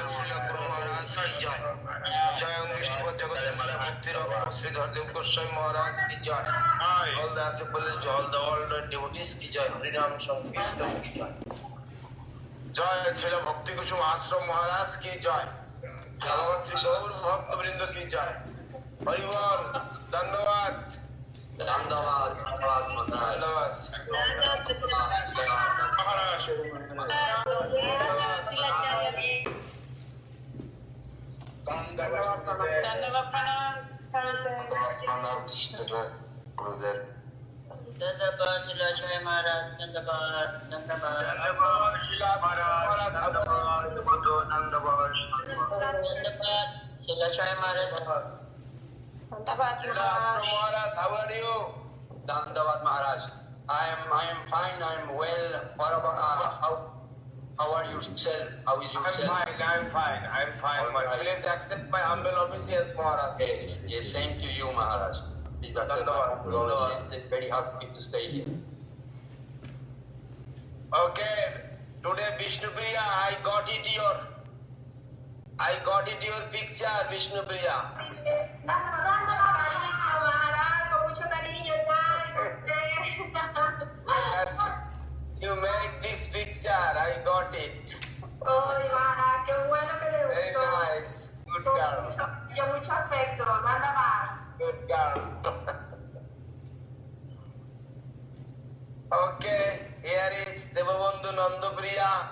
Srila Maharaj ki jai. Jai Om Vishnu Jagat Bhakti Rav Sri Dharadev Goswami Maharaj ki jai. All the assemblies, all the devotees ki jai. Harinam Sankirtan ki jai. Jai Srila Bhakti Kushum Ashram Maharaj ki jai. Bhagavan Sri Gaur Bhakta Vrinda ki jai. Harivar, Dandavad. Dandavad, Maharaj. Maharaj. Dandavad Srila Acharya Maharaj, Dandavad, Dandavad, Dandavad Srila Maharaj, Dandavad Srila Acharya Maharaj. Srila Maharaj, how are you? Dandavad Maharaj. I am fine. I am well. How are you yourself? How is yourself? I'm fine. Please accept my humble obeisance, Maharaj. Yeah, same to you, Maharaj. Please accept my humble obeisance. It's very happy to stay here. Okay. Today, Vishnu Priya, I got it your picture, Vishnu Priya. You make this picture, I got it. Very nice. Good girl. Good girl. Okay, here is Devabandhu Nandapriya.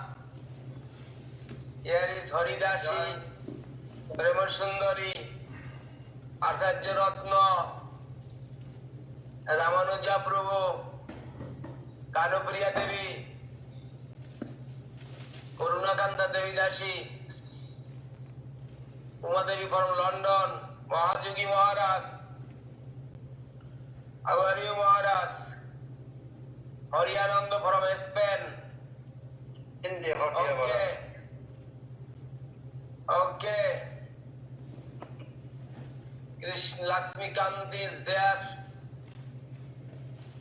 Here is Haridashi, Prema Sundari, Acharya Ratna, Ramanuja Prabhu, Kanupriya Devi, Karunakanta Devi Dashi, Uma Devi from London, Mahajogi Maharaj. How are you, Maharaj? Hariananda from Spain. India, Okay. Krishna Lakshmi Kant is there.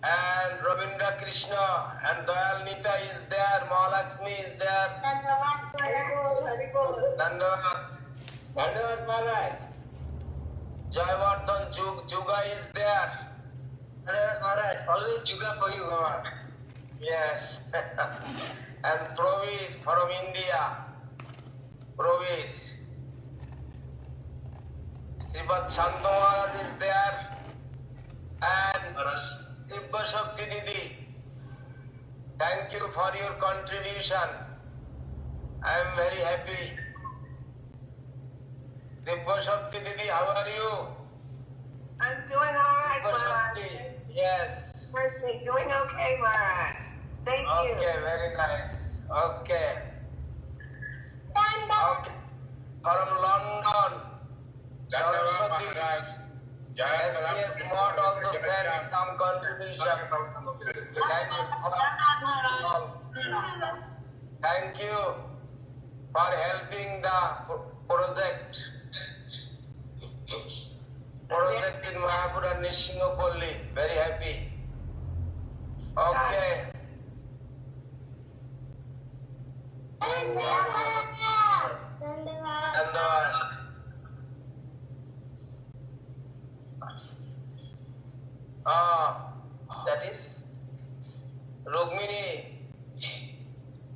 And Ravindra Krishna and Dayal Nita is there. Mahalakshmi is there. Dandavad. Dandavad Maharaj. Jayavardhan Juga is there. Dandavad Maharaj. Always Juga for you, Maharaj. Yes. And Pravir from India. Pravir. Srimad Shanta Maharaj is there. And Divya Shakti Didi. Thank you for your contribution. I am very happy. Divya Shakti Didi, how are you? I'm doing all right, Divya Maharaj. Shakti. Yes. Mercy, doing okay, Maharaj. Thank you. Okay, very nice. Okay. From London, Saraswati. Yes, Mott also sent some contribution. Thank you for helping the project. Project in Mayapur and Nishingopolli. Very happy. Okay. Dandavad. That is Rukmini.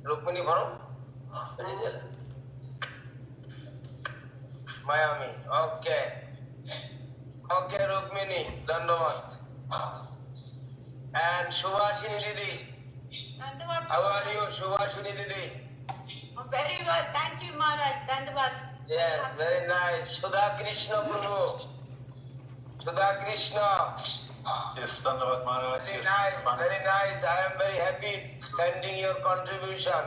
Rukmini from Miami. Okay. Okay, Rukmini. Dandavad. And Shubhashini Didi. Dandavad. How are you, Shubhashini Didi? Very well. Thank you, Maharaj. Dandavad. Yes, very nice. Sudha Krishna Prabhu. Sudha Krishna. Yes, Dandavad Maharaj. Very Yes, nice, fine. very nice. I am very happy sending your contribution.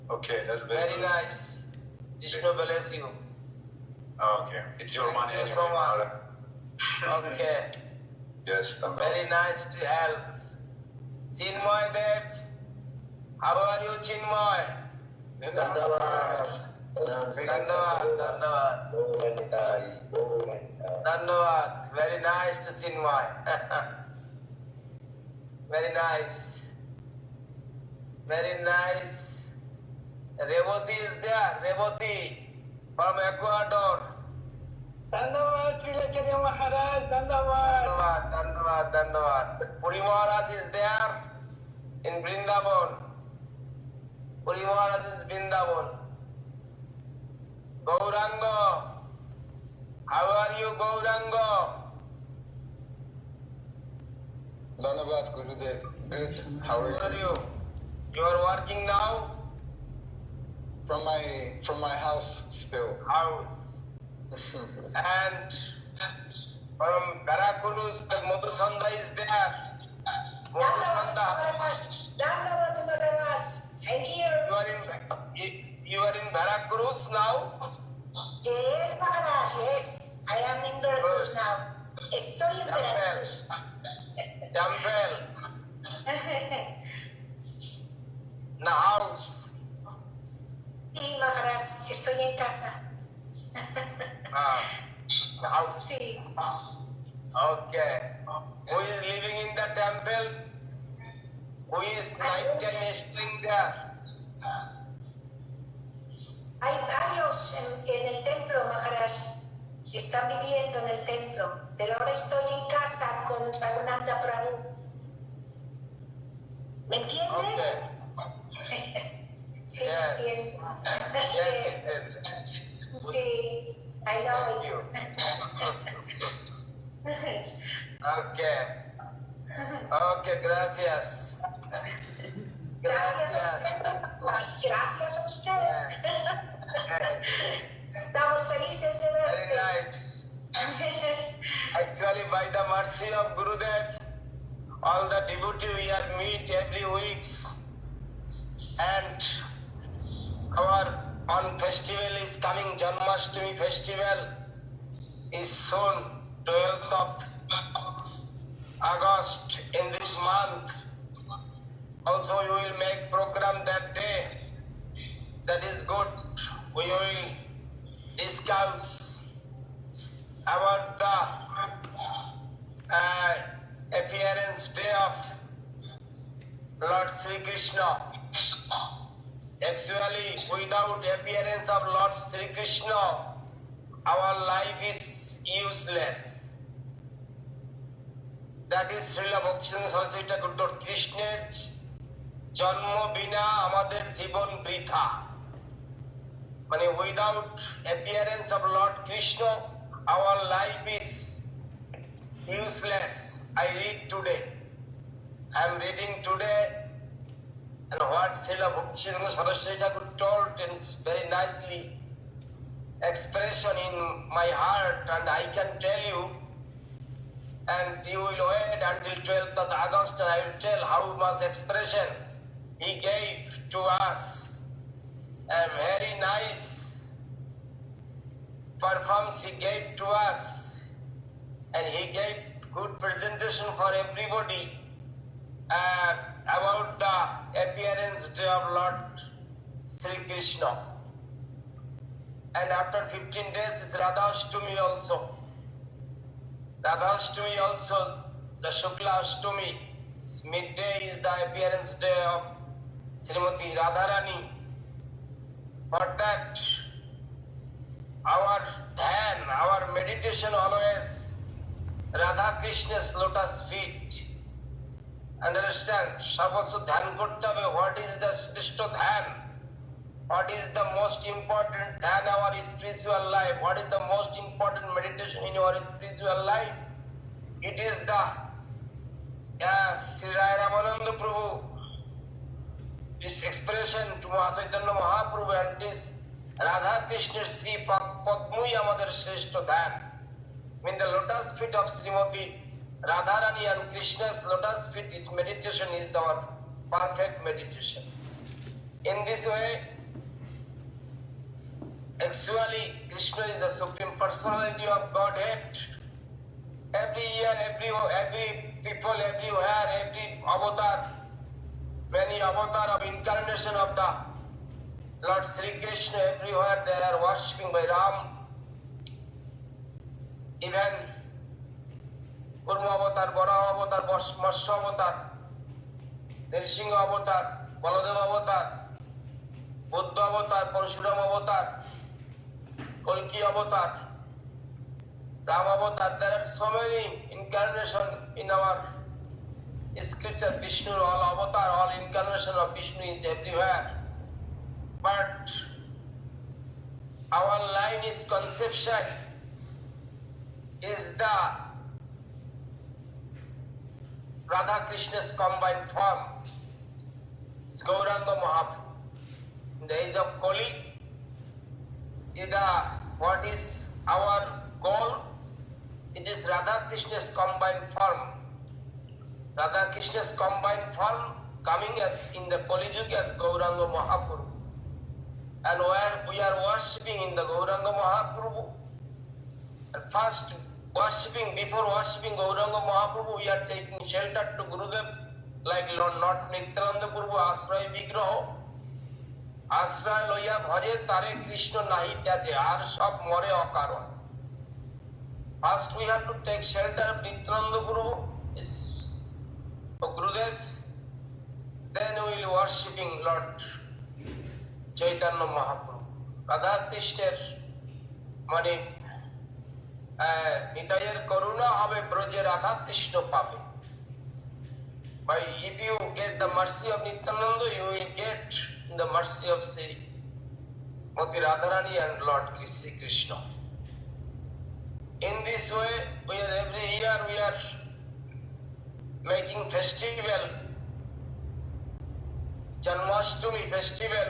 Okay, that's very, Very good. nice. Krishna bless you. Okay, it's your money. Thank you so anyway, much. Maharaj. Okay, Yes, Dandavad. very nice to help. Chinmoy Dev, how are you, Chinmoy? Dandavad, Dandavad. Dandavad. Very nice to Chinmoy. Very nice. Very nice. Revati is there. Revati from Ecuador. धन्यवाद श्रीला महाराज धन्यवाद Dandavad. Puri Maharaj is there in Vrindavan. Puri Maharaj is Vrindavan. Gauranga. How are you, Gauranga? Dhanyavad Gurudev. Good. How are How are you? you? You are working now? From my house still. House. And from Veracruz, the Madhusanda is there. Madhusanda. Dandavad Maharaj. I'm here. You are in Veracruz now? Yes, Maharaj, yes. I am in Veracruz now. Estoy en Veracruz. Temple. In the house. Sí, Maharaj, estoy en casa. The house. Sí. Okay. Who is living in the temple? Who is night time staying there? Hay varios en el templo, Maharaj. Están viviendo en el templo. Pero ahora estoy en casa con Raghunatha Prabhu. ¿Me entiende? Okay. Sí, Yes. me entiende. Yes. Sí, I know Thank it. you. Okay. Okay, gracias. Gracias a usted. Gracias a usted. Yes. Estamos felices de Very verte. nice. Actually, by the mercy of Gurudev, all the devotees we are meet every week, and our on festival is coming. Janmashtami festival is soon, 12th of August in this month. Also, we will make program that day. That is good. We will discuss about the appearance day of Lord Sri Krishna. Actually, without appearance of Lord Sri Krishna, our life is useless. That is Srila Bhaktivinoda Saraswati Thakur কৃষ্ণের জন্ম বিনা আমাদের জীবন বৃথা। মানে without appearance of Lord Krishna, our life is useless. I read today. I am reading today, and what Srila Bhaktivinoda Saraswati Thakur told in very nicely expression in my heart, and I can tell you, and you will wait until 12th of August, and I will tell how much expression he gave to us. A very nice performance he gave to us, and he gave good presentation for everybody about the appearance day of Lord Sri Krishna. And after 15 days is Radhashtami also. Radhashtami also, the Shukla Ashtami, midday is the appearance day of Srimati Radharani. For that, our dhyan, our meditation always Radha Krishna's lotus feet. Understand? সর্বোচ্চ ধ্যান করতে হবে. What is the শ্রেষ্ঠ ধ্যান? What is the most important than our spiritual life? What is the most important meditation in your spiritual life? It is the Sri Ramananda Prabhu, this expression to Chaitanya Mahaprabhu and this Radha Krishna Sri Padmui Amadar Shrestha Dhan. In the lotus feet of Srimati Radharani and Krishna's lotus feet, its meditation is our perfect meditation. In this way, actually, Krishna is the Supreme Personality of Godhead. Every year, every people, everywhere, every avatar, many avatar of incarnation of the Lord Sri Krishna, everywhere they are worshipping by Ram. Even Kurma avatar, Varaha avatar, Matsya avatar, Nrsimha avatar, Baladeva avatar, Buddha avatar, Parshuram avatar, Kalki avatar, Ram avatar. There are so many incarnations in our scripture. Vishnu, all avatar, all incarnation of Vishnu is everywhere. But our line is conception is the Radha Krishna's combined form. It's Gauranga Mahaprabhu. In the age of Kali, what is our goal? It is Radha Krishna's combined form. Radha Krishna's combined form coming as in the Kali Yuga as Gauranga Mahaprabhu. And where we are worshipping in the Gauranga Mahaprabhu, and first worshipping, before worshipping Gauranga Mahaprabhu, we are taking shelter to Gurudev, like Lord Nityananda Prabhu, Ashraya Vigraha. Ashraya loya bhaje tare Krishna nahi tyaje, ar sab more akaron. First we have to take shelter of Nityananda Prabhu, is Gurudev, then we will worshipping Lord Chaitanya Mahaprabhu. Radha Krishna মানে নিতাইয়ের করুণা হবে ব্রজে রাধা কৃষ্ণ পাবে. By if you get the mercy of Nityananda, you will get the mercy of Sri Mati Radharani and Lord Sri Krishna. In this way, every year we are making festival, Janmashtami festival.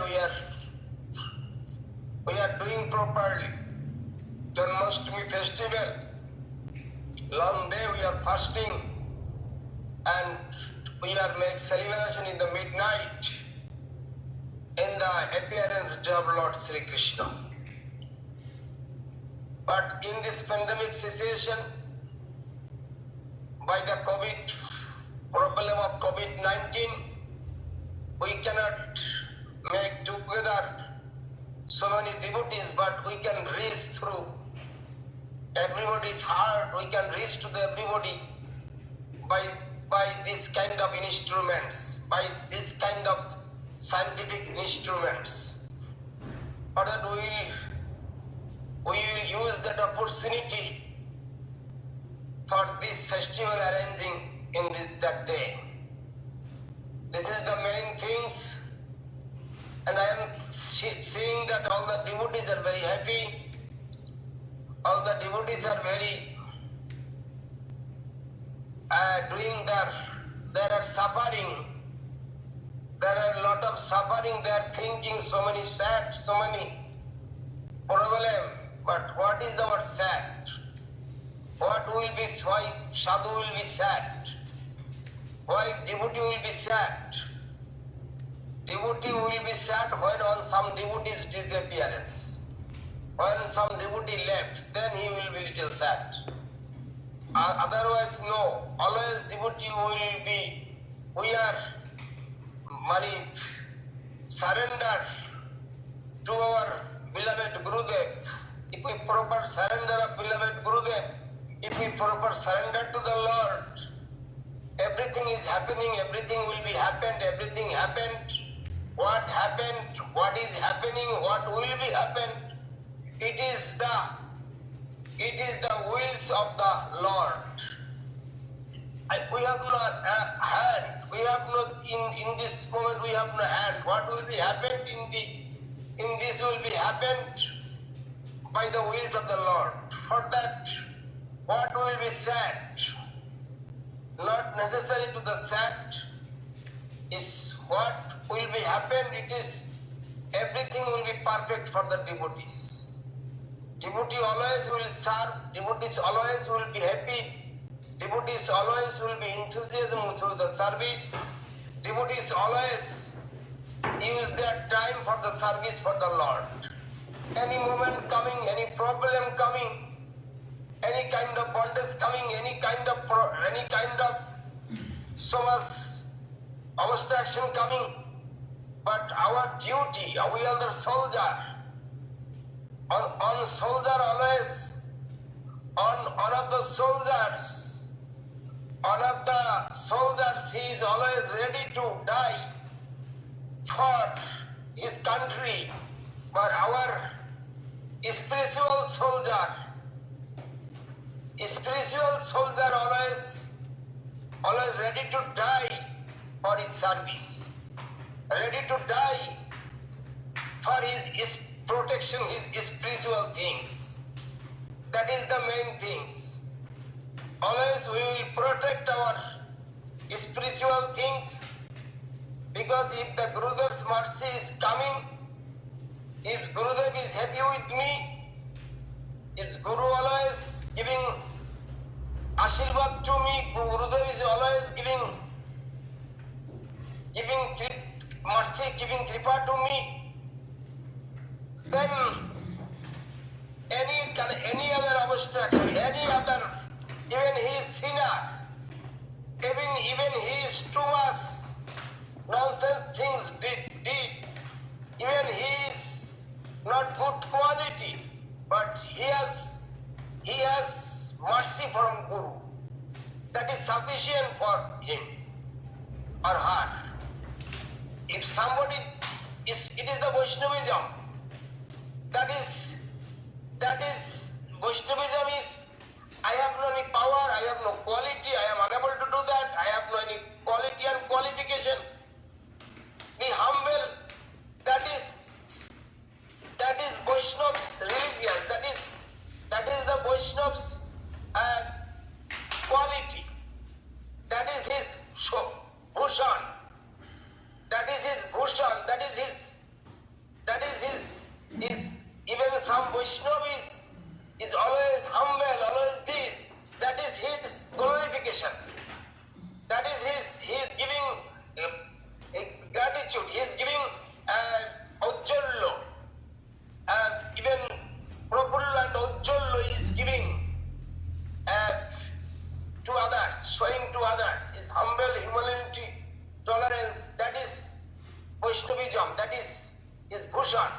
We are doing properly. Janmashtami festival, long day we are fasting and we are making celebration in the midnight in the appearance of Lord Sri Krishna. But in this pandemic situation, by the problem of COVID-19, we cannot make together so many devotees, but we can reach through everybody's heart. We can reach to everybody by this kind of instruments, by this kind of scientific instruments. But that we will use that opportunity for this festival arranging in that day. This is the main things, and I am seeing that all the devotees are very happy. All the devotees are very doing there are suffering. There are a lot of suffering. They are thinking so many sad, so many problem. But what is the word sad? What will be, why sadhu will be sad? Why devotee will be sad? Devotee will be sad when on some devotee's disappearance. When some devotee left, then he will be little sad. Otherwise, no. Always devotee will be, we are surrender to our beloved Gurudev. If we proper surrender of beloved Gurudev, if we proper surrender to the Lord, everything is happening, everything will be happened, everything happened. What happened, what is happening, what will be happened, it is the wills of the Lord. We have no hand. We have no in this moment. We have no hand. What will be happened in this will be happened by the wills of the Lord. For that, what will be said, not necessary to the sad, is what will be happened. It is everything will be perfect for the devotees. Devotee always will serve. Devotees always will be happy. Devotees always will be enthusiasm through the service. Devotees always use their time for the service for the Lord. Any moment coming, any problem coming, any kind of bondage coming, any kind of so much obstruction coming, but our duty, we are the soldier. On soldier always, on one of the soldiers, he is always ready to die for his country. But our spiritual soldier always ready to die for his service, ready to die for his protection, his spiritual things. That is the main things. Always we will protect our spiritual things, because if the Gurudev's mercy is coming, if Gurudev is happy with me, it's Guru always giving Ashirvad to me, Gurudev is always giving mercy, giving kripa to me, then any other obstruction, even he is sinner, even he is too much nonsense things did, even he is not good quality, but he has mercy from Guru. That is sufficient for him or her. If somebody it is the Vaishnavism. That is Vaishnavism is, I have no any power, I have no quality, I am unable to do that, I have no any quality and qualification. Be humble. That is Vaishnav's religion. That is the Vaishnav's quality. That is his bhushan. That is his bhushan. That is his even some Vaishnav is always humble, always this. That is his glorification. That is he is giving gratitude. He is giving Ojjollo. Even Prabhupada and Ojjollo is giving to others, showing to others his humble humility, tolerance. That is Vaishnavism. That is his bhushan.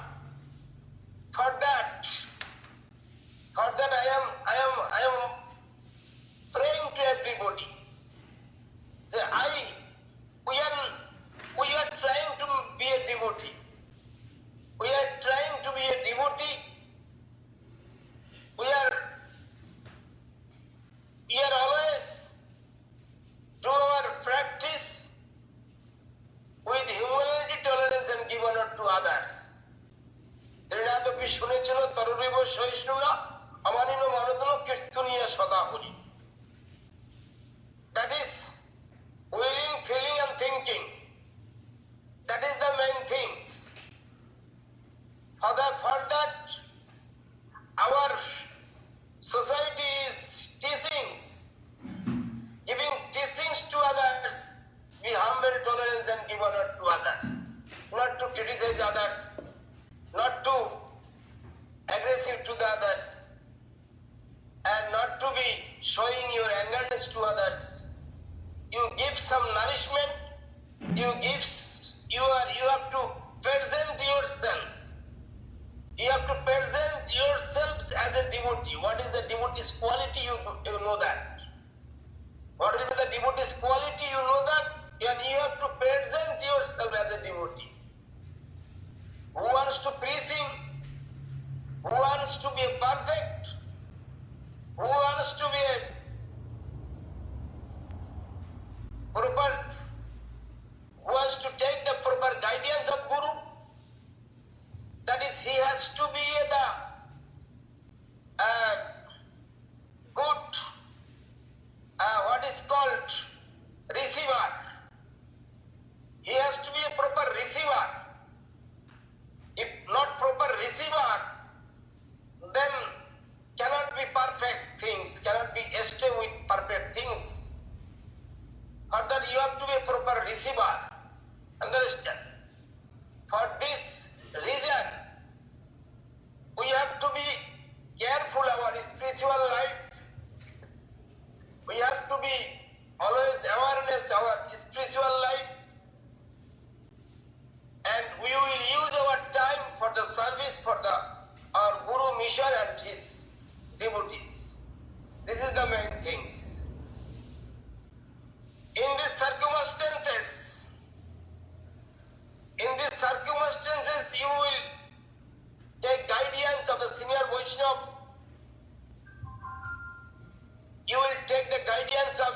For that I am praying to everybody. We are trying to be a devotee. We are trying to be a devotee. We are always do our practice with humility, tolerance and give honor to others. Srila শুনেছিল তরুরীব সহিষ্ণুরা আমানিনো মানতন কীর্তনীয় সদা Hari. That is willing, feeling and thinking. That is the main things. For that our society is teachings, giving teachings to others, be humble, tolerance and give honor to others, not to criticize others, not to aggressive to the others, and not to be showing your angerness to others. You give some nourishment, you have to present yourself. You have to present yourselves as a devotee. What is the devotee's quality? You know that. What will be the devotee's quality? You know that. And you have to present yourself as a devotee. Who wants to please him? Who wants to be perfect? Who wants to be a proper? Who wants to take the proper guidance of Guru? That perfect things, cannot be stay with perfect things. For that you have to be a proper receiver. Understand? For this reason, we have to be careful our spiritual life. We have to be always awareness our spiritual life. And we will use our time for the service for our Guru mission and his devotees. This is the main things. In these circumstances, you will take guidance of the senior Vaishnava. You will take the guidance of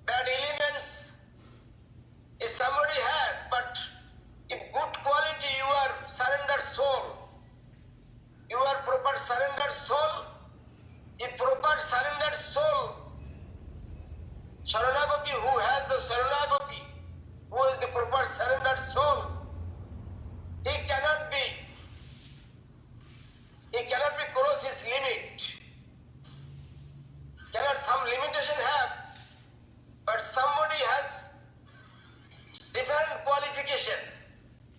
bad elements. If somebody has, but if good quality, you are surrendered soul. You are proper surrendered soul. If proper surrendered soul, Sharanagati, who has the Sharanagati, who is the proper surrendered soul, he cannot be cross his limit. Cannot some limitation have, but somebody has different qualification.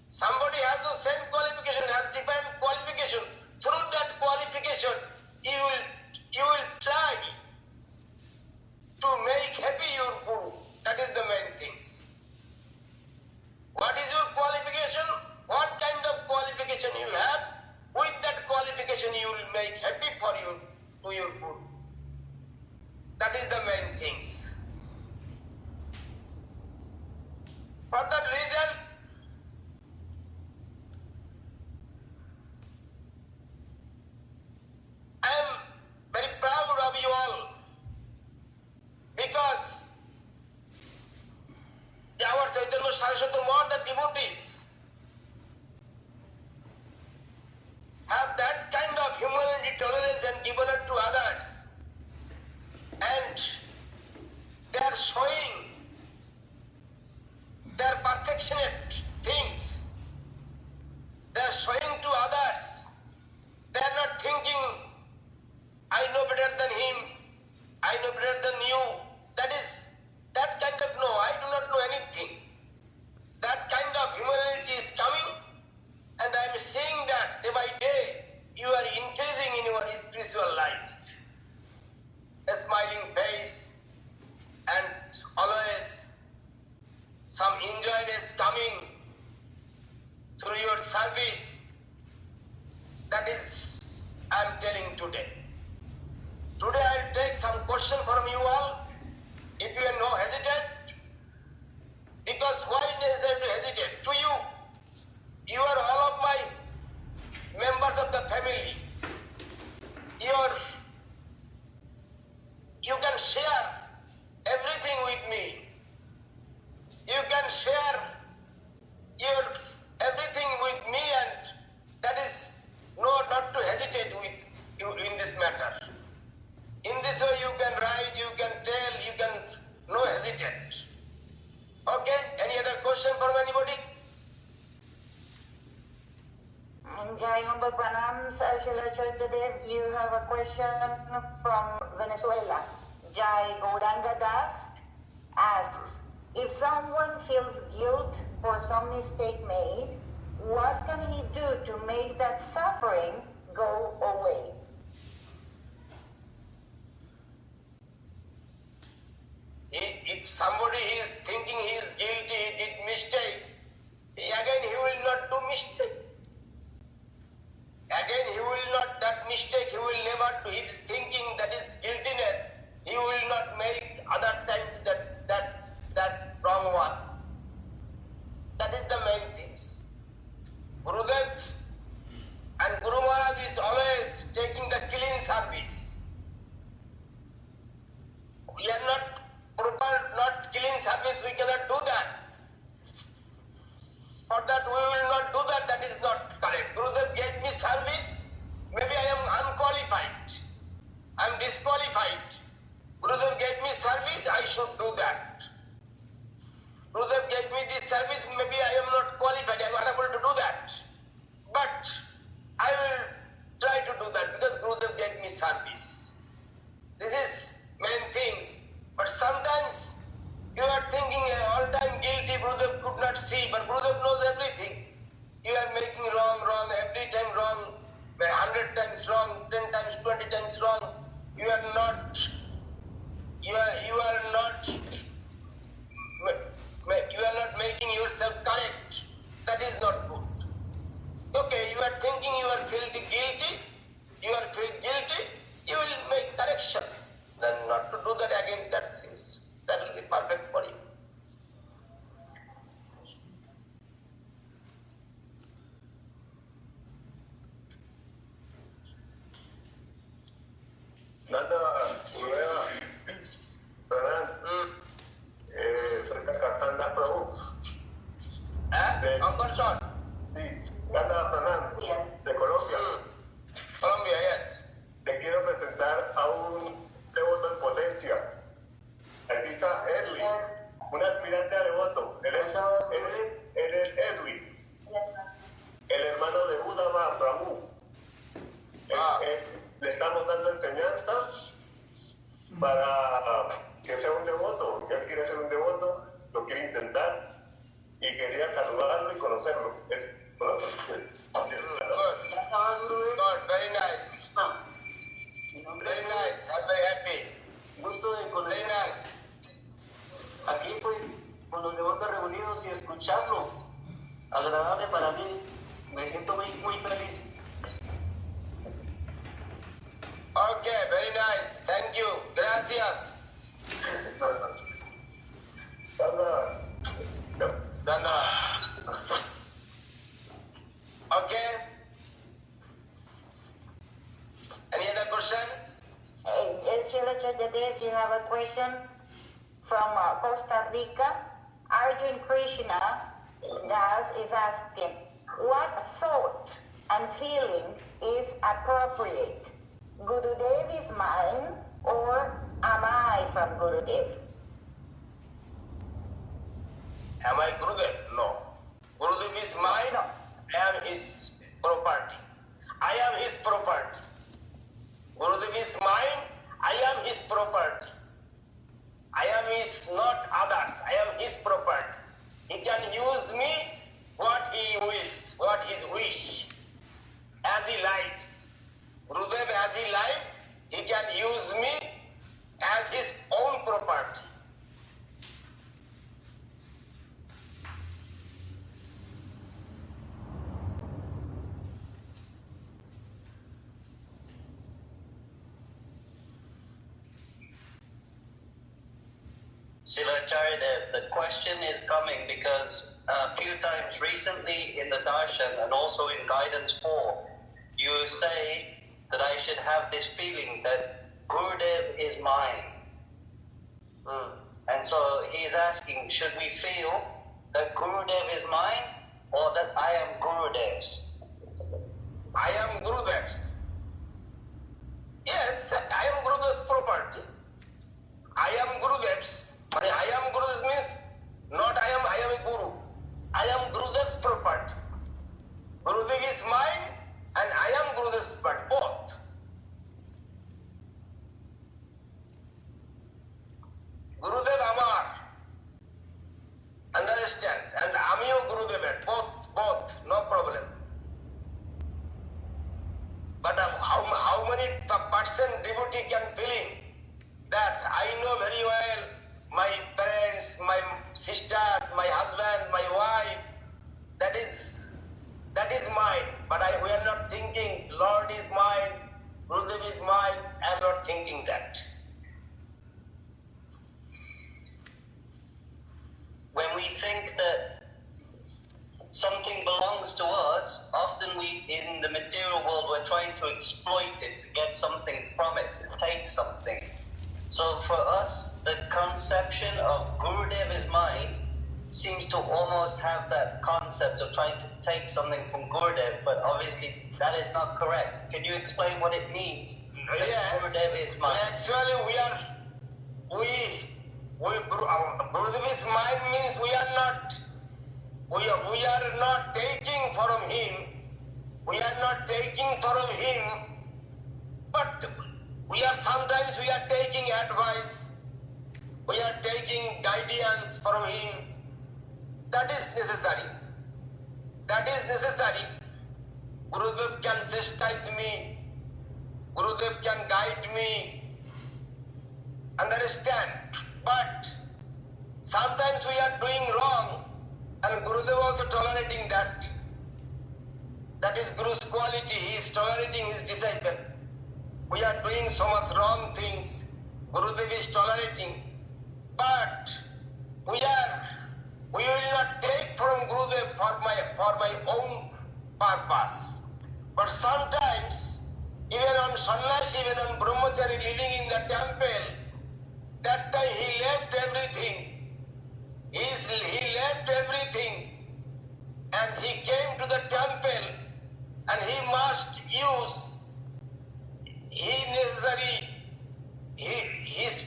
Somebody has the same qualification, has different qualification. Through that qualification, you will try to make happy your Guru. That is the main things. What is your qualification? What kind of qualification you have? With that qualification, you will make happy for you to your Guru. That is the main things. For that reason, I am very proud of you all, because our Chaitanya Saraswati Math, the devotees, have that kind of humility, tolerance and given it to others. And they are showing their perfectionate things. They are showing to others. They are not thinking, I know better than him, I know better than you. That kind of no, I do not know anything. That kind of humility is coming, and I am seeing that day by day you are increasing in your spiritual life. A smiling face and always some enjoyness coming through your service. That is, I am telling today. Today I will take some question from you all. If you are no hesitate, because why necessary to hesitate? To you are all of my members of the family. You can share everything with me. You can share your everything with me, and that is not to hesitate with you in this matter. In this way you can write, you can tell, you can no hesitate. Okay? Any other question from anybody? Jai Humble Pranam, Sir Srila Chaitanya. You have a question from Venezuela. Jai Gauranga Das asks, if someone feels guilt for some mistake made, what can he do to make that suffering go away? If somebody is thinking he is guilty, he did mistake, again he will not do mistake. Again he will not, that mistake he will never do. He is thinking that is guiltiness, he will not make other time that wrong one. That is the main things. Gurudev and Guru Maharaj is always taking the clean service. We are not proper, not clean service, we cannot do that. For that we will not do that, that is not correct. Gurudev gave me service, maybe I am unqualified, I am disqualified. Gurudev gave me service, I should do that. Gurudev gave me this service, maybe I am not qualified, I am unable to do that. But I will try to do that because Gurudev gave me service. This is main things. But sometimes you are thinking all time guilty, Gurudev could not see, but Gurudev knows everything. You are making wrong, every time wrong, 100 times wrong, 10 times, 20 times wrong. You are not making yourself correct. That is not good. Okay, you are thinking you are felt guilty, you will make correction. Then not to do that again, that will be perfect for you. Nada, soy Sanda Prabhu. Darshan? Sí, Nada Fernán, de Colombia. Colombia, yes. Te quiero presentar a un devoto en potencia. Aquí está Edwin, un aspirante a devoto. Él es Edwin, el hermano de Uddhava Prabhu. Le estamos dando enseñanza para que sea un devoto. Él quiere ser un devoto, lo quiere intentar y quería saludarlo y conocerlo. Good, very nice. Very nice, I'm very happy. Gusto de Very conocer nice. aquí pues con los devotos reunidos y escucharlo. Agradable para mí. Me siento muy feliz. Okay, very nice. Thank you. Gracias. Dana. Okay. Any other question? Srila Acharya, you have a question from Costa Rica. Arjun Krishna Das is asking, what thought and feeling is appropriate? Gurudev is mine or am I from Gurudev? Am I Gurudev? No. Gurudev is mine. No. I am his property. I am his property. Gurudev is mine. I am his property. I am his, not others. I am his property. He can use me what he wills, what his wish, as he likes. Gurudev, as he likes, he can use me as his own property. Srila Acharya, the question is coming because a few times recently in the Darshan and also in Guidance 4, you say that I should have this feeling that Gurudev is mine. And so he's asking, should we feel that Gurudev is mine or that I am Gurudev's? I am Gurudev's. Yes, I am Gurudev's property. I am Gurudev's. I am Gurudev's means not I am a Guru. I am Gurudev's property. Gurudev is mine and I am Gurudev's property, both. Gurudev Amar. Understand? And Amiyo Gurudev, both, no problem. But how many % devotee can feel in that I know very well my parents, my sisters, my husband, my wife, that is mine. But we are not thinking Lord is mine, Gurudev is mine. I am not thinking that. When we think that something belongs to us, often we, in the material world, we're trying to exploit it, to get something from it, to take something. So for us, the conception of Gurudev is mine seems to almost have that concept of trying to take something from Gurudev, but obviously that is not correct. Can you explain what it means? That Yes. Gurudev is mine. Actually, Gurudev is mine means we are not taking from him. We are not taking from him, but sometimes we are taking advice. We are taking guidance from him. That is necessary. That is necessary. Gurudev can chastise me. Gurudev can guide me. Understand? But sometimes we are doing wrong, and Gurudev also tolerating that. That is Guru's quality. He is tolerating his disciple. We are doing so much wrong things. Gurudev is tolerating. But we will not take from Gurudev for my own purpose. But sometimes, even on sannyasi, even on brahmachari living in the temple, that time he left everything. He left everything, and he came to the temple, and he must use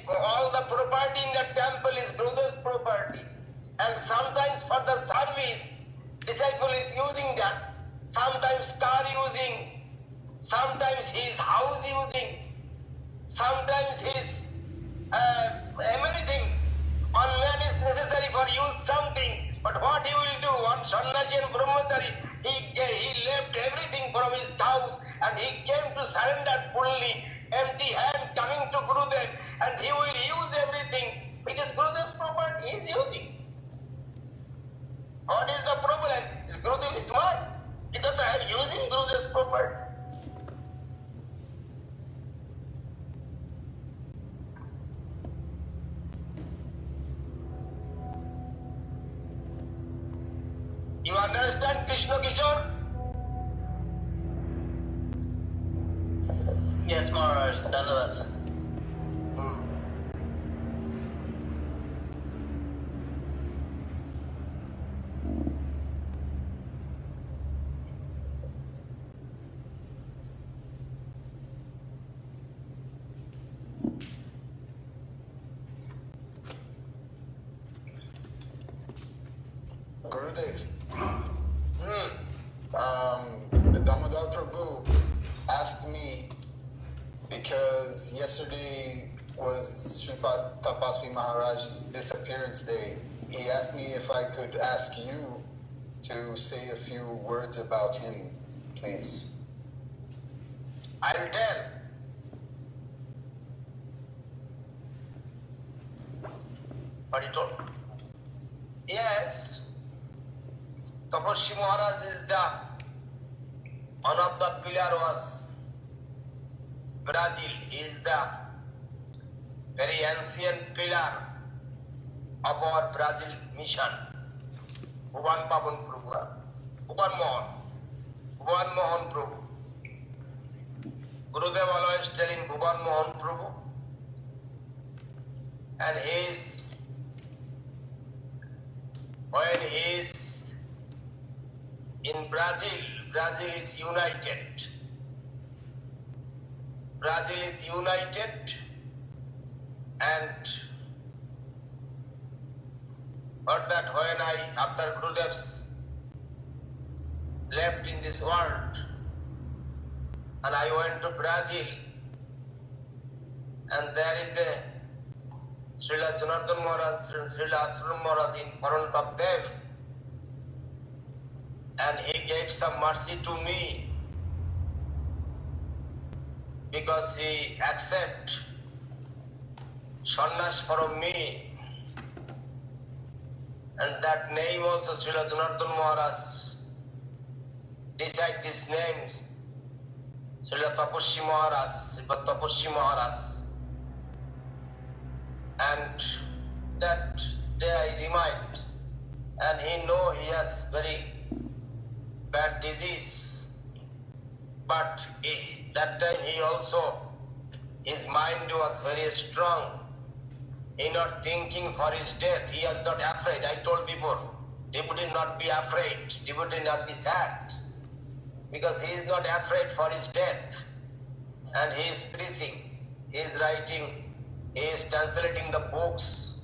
all the property in the temple is Gurudev's property. And sometimes for the service, disciple is using that. Sometimes car using, sometimes his house using, sometimes his many things. One man is necessary for use something, but what he will do on sannyasi and brahmachari, he left everything from his house and he came to surrender fully, empty hand coming to Gurudev, and he will use everything. It is Gurudev's property, he is using. What is the problem? Is Gurudev is mine, because I am using Gurudev's property. You understand, Krishna Kishore? Yes, Maharaj, Dandavats. Gurudev, the Damodar Prabhu asked me, because yesterday was Sripad Tapasvi Maharaj's disappearance day. He asked me if I could ask you to say a few words about him, please. I will tell. What he told? Yes. Tapasvi Maharaj is one of the pillar was Brazil. He is the very ancient pillar of our Brazil mission. Bhuvan Pavan Prabhu. Bhuvan Mohan Prabhu. Gurudev always telling Bhuvan Mohan Prabhu, and when he is in Brazil, Brazil is united. Brazil is united, and but that when after Gurudev's left in this world, and I went to Brazil, and there is a Srila Janardhan Maharaj and Srila Acharya Maharaj in front of them, and he gave some mercy to me because he accepted sannyas from me, and that name also Srila Janardhan Maharaj decide these names. Srila Tapasvi Maharaj, Srila Tapasvi Maharaj. And that day I remind and he know he has very bad disease. But that time he also, his mind was very strong. He not thinking for his death. He was not afraid. I told before, devotee not be afraid. Devotee not be sad. Because he is not afraid for his death. And he is preaching. He is writing. He is translating the books.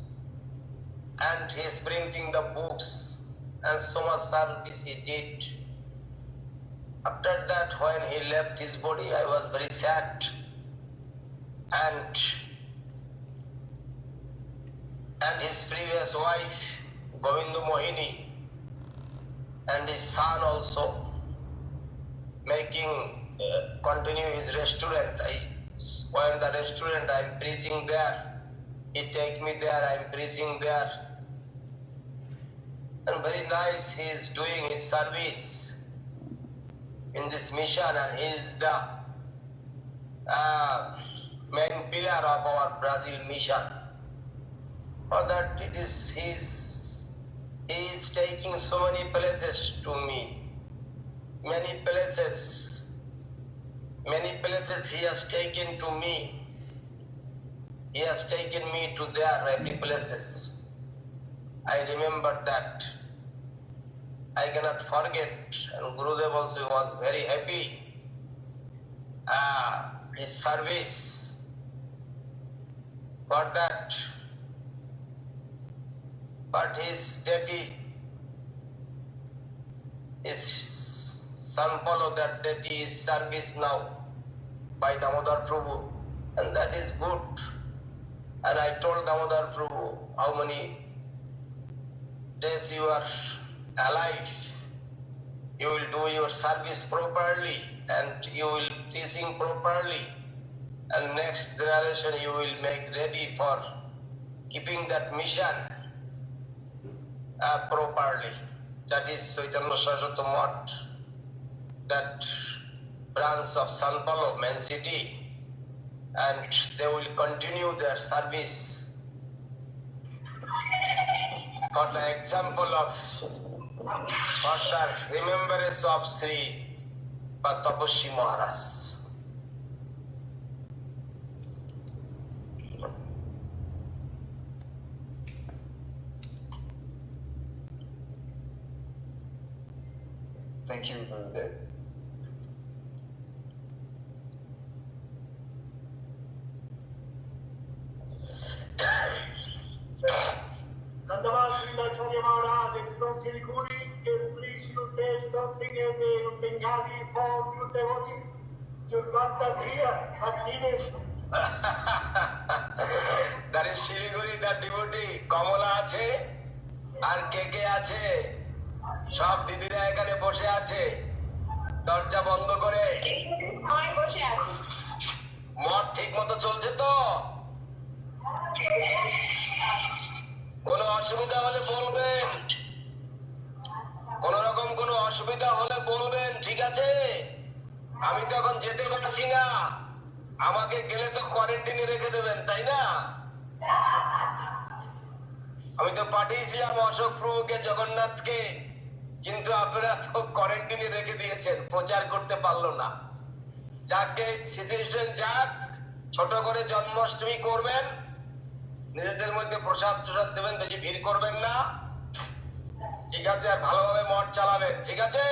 And he is printing the books. And so much service he did. After that, when he left his body, I was very sad. And his previous wife, Govinda Mohini, and his son also, continue his restaurant. When the restaurant, I'm preaching there. He take me there, I'm preaching there. And very nice, he is doing his service in this mission, and he is the main pillar of our Brazil mission. For that, he is taking so many places to me. Many places he has taken to me. He has taken me to there, every places. I remember that. I cannot forget. And Gurudev also was very happy. His service. For that. But his deity, his son follow that deity, his service now by Damodar Prabhu, and that is good. And I told Damodar Prabhu, how many days you are alive, you will do your service properly, and you will teaching properly, and next generation you will make ready for keeping that mission properly. That is Chaitanya Saraswati Math, that branch of San Paulo, main city, and they will continue their service for the example of, for the remembrance of Sri Patapashi Maharaj. Thank you, Gurudev. Nandava Srila Acharya Maharaj is from Siliguri. Please you tell something in Bengali for you devotees. You got us here at Guinness. That is Siliguri, that devotee. Kamala আছে, আর কে আছে? সব দিদিরা এখানে বসে আছে, দরজা বন্ধ করে। মঠ ঠিক মতো চলছে তো? কোনো অসুবিধা হলে বলবেন, কোন রকম কোনো অসুবিধা হলে বলবেন, ঠিক আছে? আমি তো এখন যেতে পারছি না, আমাকে গেলে তো কোয়ারেন্টাইনে রেখে দেবেন, তাই না? আমি তো পাঠিয়েছিলাম অশোক প্রভুকে, জগন্নাথকে, কিন্তু আপনারা তো কোয়ারেন্টাইনে রেখে দিয়েছেন, প্রচার করতে পারলো না। যাকে সিচুয়েশন যাক, ছোট করে জন্মাষ্টমী করবেন, নিজেদের মধ্যে প্রসাদ দেবেন, বেশি ভিড় করবেন না, ঠিক আছে? আর ভালোভাবে মঠ চালাবেন, ঠিক আছে?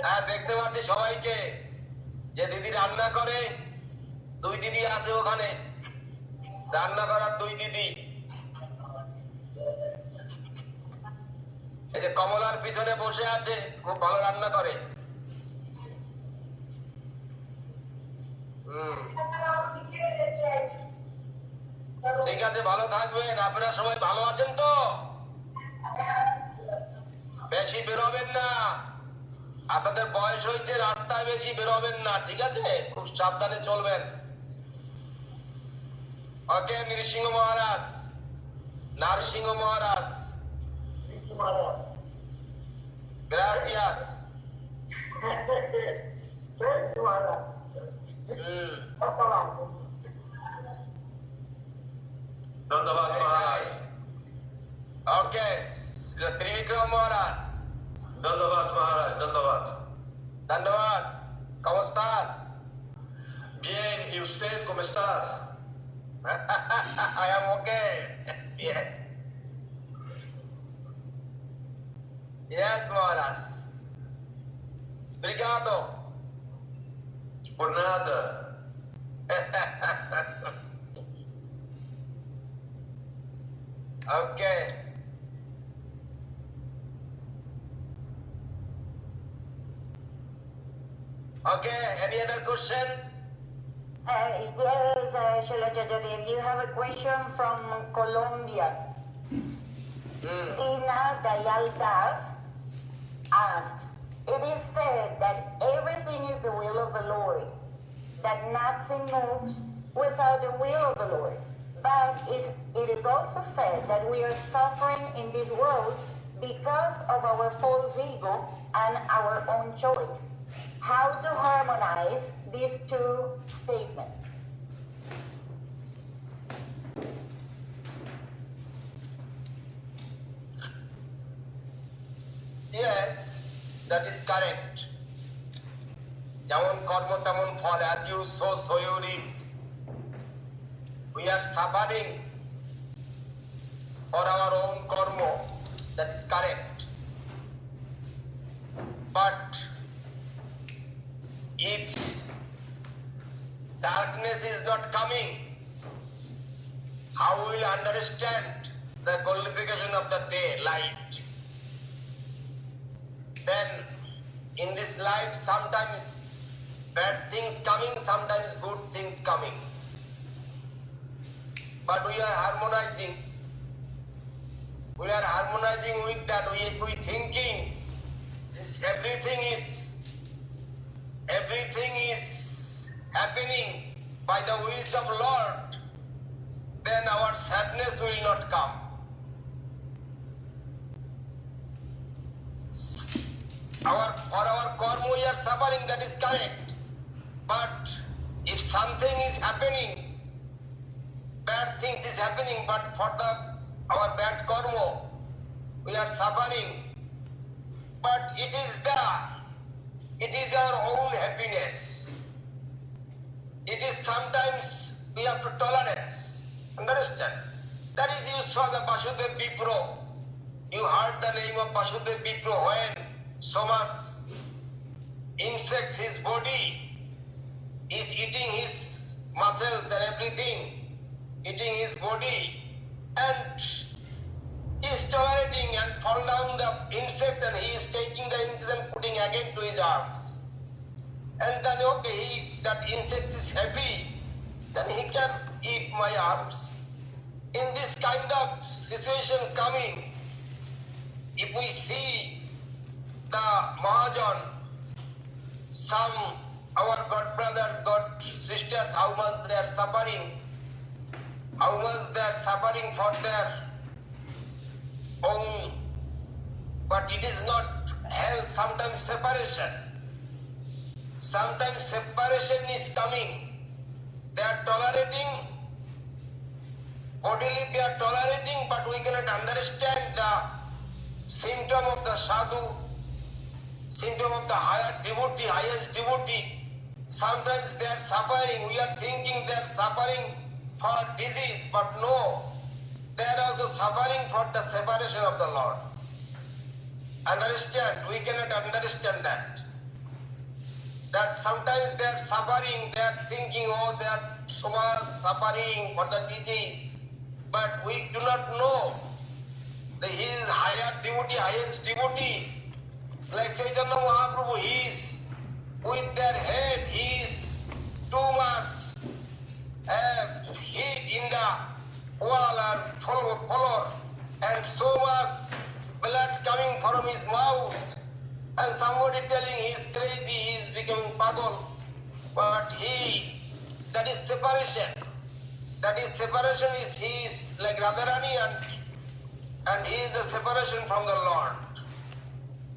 হ্যাঁ, দেখতে পাচ্ছি সবাইকে, যে দিদি রান্না করে, 2 দিদি আছে ওখানে, রান্না করার 2 দিদি। এই যে কমলার পিছনে বসে আছে, খুব ভালো রান্না করে। ঠিক আছে, ভালো থাকবেন। আপনারা সবাই ভালো আছেন তো? বেশি বেরোবেন না, আপনাদের বয়স হয়েছে, রাস্তায় বেশি বেরোবেন না, ঠিক আছে? খুব সাবধানে চলবেন। ওকে, নৃসিংহ মহারাজ, নারসিংহ মহারাজ, gracias. ধন্যবাদ মহারাজ। Okay, Trivikram Maharaj. Dandavat Maharaj, Dandavat. Dandavat. ¿Cómo estás? Bien, ¿y usted cómo está? I am okay. Bien. Yes, Maharaj. Obrigado. Por nada. Okay. Okay, any other question? Yes, Srila Acharya, you have a question from Colombia. Dina Dayal Das asks, it is said that everything is the will of the Lord, that nothing moves without the will of the Lord. But it is also said that we are suffering in this world because of our false ego and our own choice. How to harmonize these two statements? Yes, that is correct. যেমন কর্ম তেমন ফল, as you sow, so you reap. We are suffering for our own karma. That is correct. But if darkness is not coming, how will understand the glorification of the day, light? Then in this life sometimes bad things coming, sometimes good things coming. But we are harmonizing. We are harmonizing with that. We thinking everything is happening by the wills of Lord. Then our sadness will not come. For our karma we are suffering, that is correct. But if something is happening, bad things is happening, but for our bad karma we are suffering. But it is our own happiness. It is sometimes we have to tolerance. Understand? That is you saw the Vasudev Vipro. You heard the name of Vasudev Vipro when so much insects, his body is eating his muscles and everything, eating his body, and he is tolerating and fall down the insects, and he is taking the insects and putting again to his arms. And then okay, that insect is happy, then he can eat my arms. In this kind of situation coming, if we see the Mahajan, our God brothers, God sisters, how much they are suffering, for their own, but it is not health, sometimes separation. Sometimes separation is coming. They are tolerating, bodily they are tolerating, but we cannot understand the symptom of the sadhu, symptom of the highest devotee. Sometimes they are suffering. We are thinking they are suffering for disease, but no, they are also suffering for the separation of the Lord. Understand? We cannot understand that. That sometimes they are suffering, they are thinking, oh, they are so much suffering for the disease, but we do not know that he is highest devotee. Like Chaitanya Mahaprabhu, he is with their head, he is too much heat in the wall or floor, and so much blood coming from his mouth, and somebody telling he is crazy, he is becoming pagal. But that is separation. That is separation, he is like Radharani, and he is the separation from the Lord.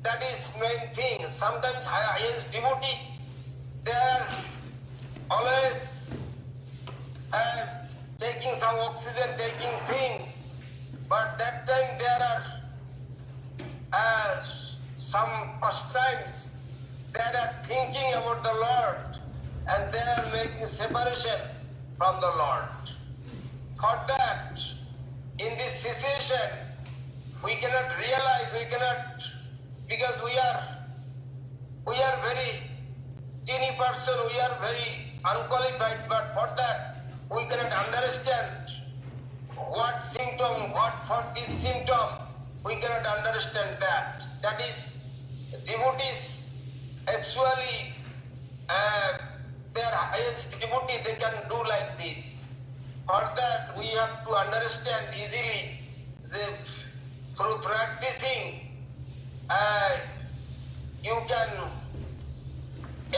That is main thing. Sometimes highest devotee, they are always taking some oxygen, taking things, But that time there are some pastimes that are thinking about the Lord and they are making separation from the Lord. For that, in this cessation, we cannot realize, because we are very teeny person, we are very unqualified, but for that, we cannot understand what symptom, what for this symptom, we cannot understand that. That is, devotees actually, their highest devotee, they can do like this. For that, we have to understand easily, through practicing, you can,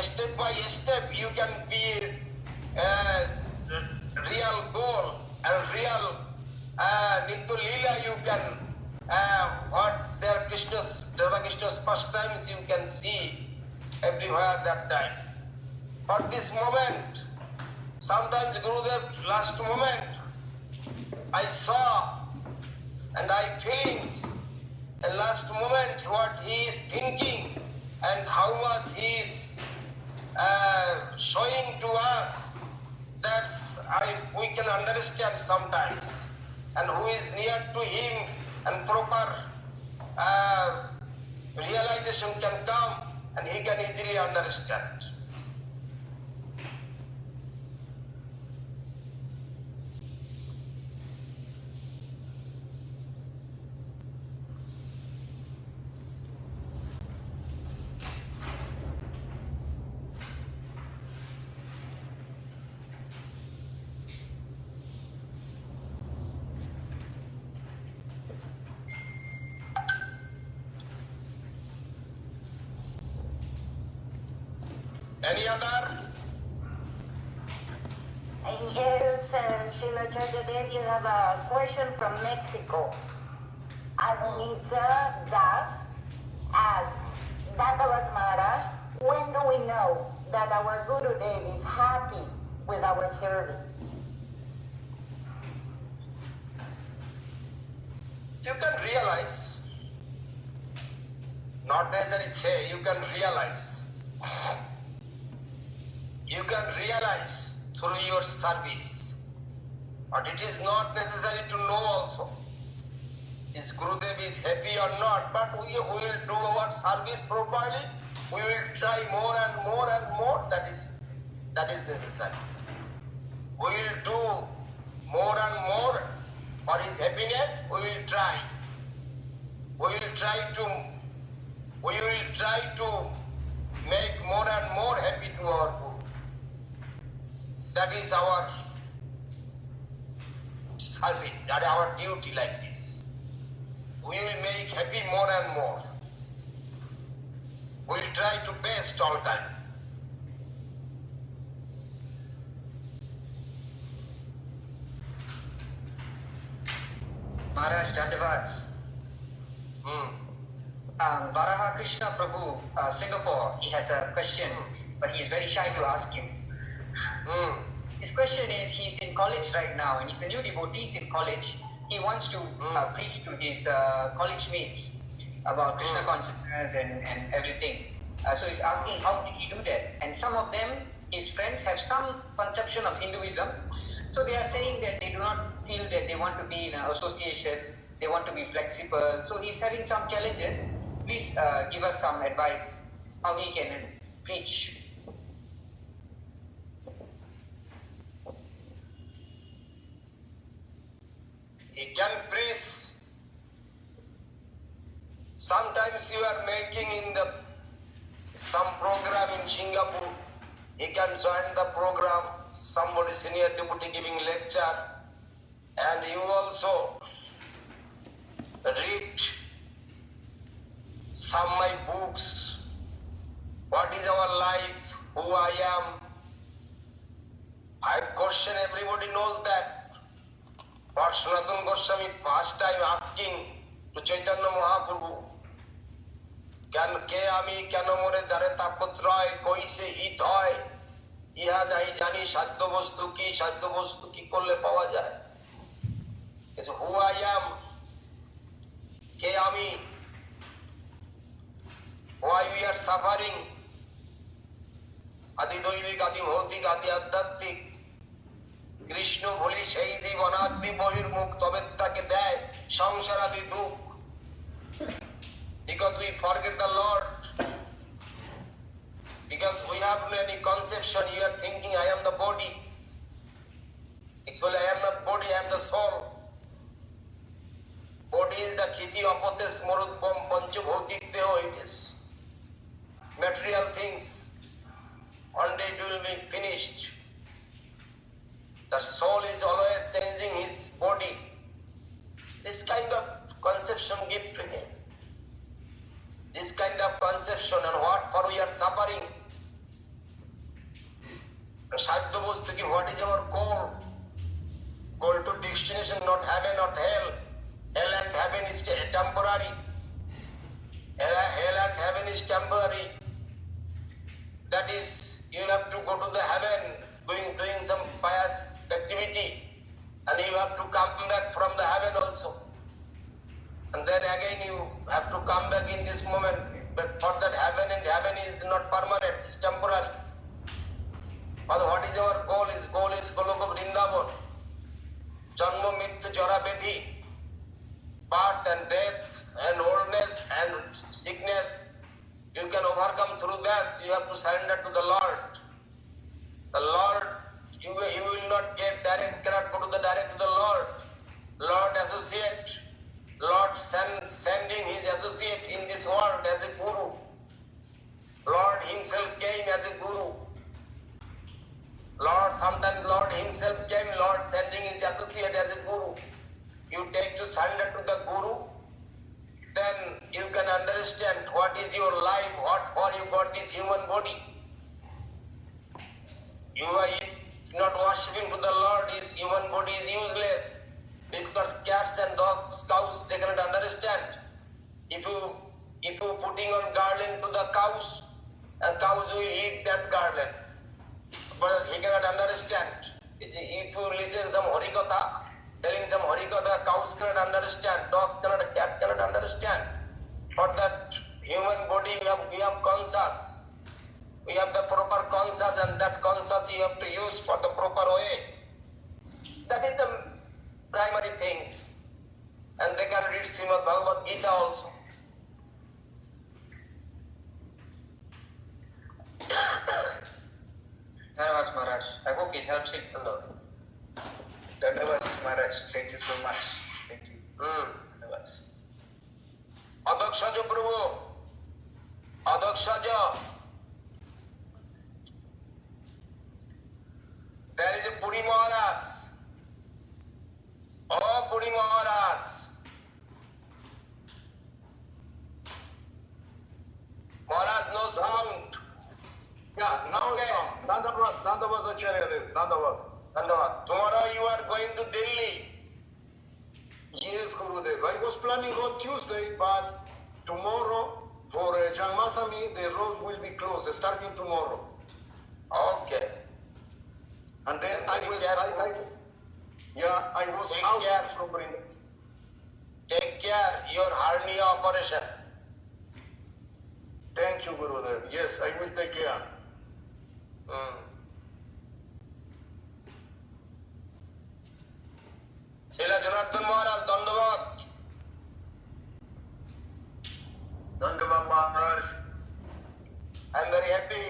step by step, you can be real goal and real Nitya Leela, you can, what their Krishna's, Radha Krishna's pastimes you can see everywhere that time. For this moment, sometimes Gurudev, last moment, I saw and I feelings, and last moment what he is thinking and how much he is showing to us, that's we can understand sometimes. And who is near to him and proper realization can come and he can easily understand. Any other? Yes, Srila Acharya, you have a question from Mexico. Anita Das asks, Dandavat Maharaj, when do we know that our Gurudev is happy with our service? You can realize, not necessarily say, you can realize. You can realize through your service. But it is not necessary to know also. Is Gurudev is happy or not? But we will do our service properly. We will try more and more and more. That is necessary. We will do more and more for his happiness. We will try. We will try to make more and more happy to our Guru. That is our service, that is our duty like this. We will make happy more and more. We will try to best all time. Maharaj, Dandavats. Varaha Krishna Prabhu, Singapore, he has a question, but he is very shy to ask you. His question is, he's in college right now, and he's a new devotee, he's in college. He wants to preach to his college mates about Krishna consciousness and everything. So he's asking, how did he do that? And some of them, his friends, have some conception of Hinduism. So they are saying that they do not feel that they want to be in an association, they want to be flexible. So he's having some challenges. Please give us some advice how he can preach. He can preach. Sometimes you are making in some program in Singapore. He can join the program. Somebody senior devotee giving lecture, and you also read some my books. What is our life? Who I am? I question. Everybody knows that. For Sanatana Goswami, first time asking to Chaitanya Mahaprabhu, can ke ami keno more jare tapot roy koi se hit hoy iha nahi jani sadhya bostu ki korle pawa jay. Is who I am, কে আমি, why we are suffering, আদি দৈবিক, আদি ভৌতিক, আদি আধ্যাত্মিক। কৃষ্ণ বলি সেই জীবন আদি বহির্মুখ, তবে তাকে দেয় সংসার আদি দুঃখ। Because we forget the Lord, because we have no any conception, you are thinking I am the body. Actually I am not body, I am the soul. Body is the khiti apotes morudbam panchabhautik deho, it is material things. One day it will be finished. The soul is always changing his body. This kind of conception give to him. This kind of conception, and what for we are suffering. Sadhya bostu ki, what is our goal? Goal to destination, not heaven, not hell. Hell and heaven is temporary. Hell and heaven is temporary. That is, you have to go to the heaven, doing some pious activity, and you have to come back from the heaven also. And then again you have to come back in this moment. But for that heaven, and heaven is not permanent, it's temporary. But what is our goal? His goal is Goloka Vrindavan. Janma Mitya Jara Bedhi. Birth and death and oldness and sickness. You can overcome through this. You have to surrender to the Lord. The Lord, you will not get direct, cannot go to the direct to the Lord. Lord associate. Lord sending his associate in this world as a guru. Lord himself came as a guru. Sometimes Lord himself came, Lord sending his associate as a guru. You take to surrender to the guru, then you can understand what is your life, what for you got this human body. You are not worshipping to the Lord, his human body is useless. Because cats and dogs, cows, they cannot understand. If you putting on garland to the cows, and cows will eat that garland. But he cannot understand. If you listen some harikatha, telling some harikatha, cows cannot understand, dogs cannot, cat cannot understand. For that human body we have conscious. We have the proper conscious, and that conscious you have to use for the proper way. That is the primary things. And they can read Srimad Bhagavad Gita also. Dhanavad Maharaj. I hope it helps him. Dhanavad Maharaj. Thank you so much. Thank you. Dhanavad. Adakshaja Prabhu. Adakshaja. There is a Puri Maharaj. Oh, Puri Maharaj. Maharaj, no sound. Yeah, now sound. Dandavad Acharya Dev. Dandavad. Tomorrow you are going to Delhi. Yes, Gurudev. I was planning on Tuesday, but tomorrow for Janmashtami the roads will be closed starting tomorrow. Okay. And then I was Take out care. from Brinda. Take care your hernia operation. Thank you, Gurudev. Yes, I will take care. Srila Janardhan Maharaj, Dandavad. Dandavad Maharaj. I am very happy.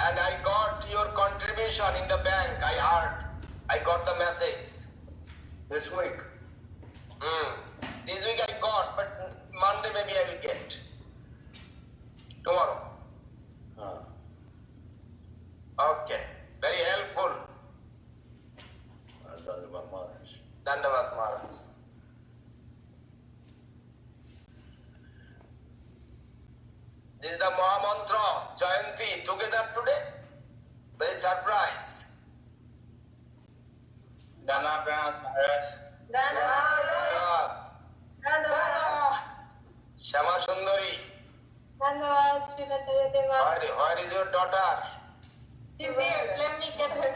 And I got your contribution in the bank. I heard. I got the message. This week. This week I got, but Monday maybe I will get. Tomorrow. Okay. Very helpful. Dandavad Maharaj. Dandavad Maharaj. This is the Maha Mantra, Jayanti, together today. Very surprise. Dandavad Maharaj. Shama Sundari, Dhanavad, Srila Jayadeva. where is your daughter? She's here. Let me get her.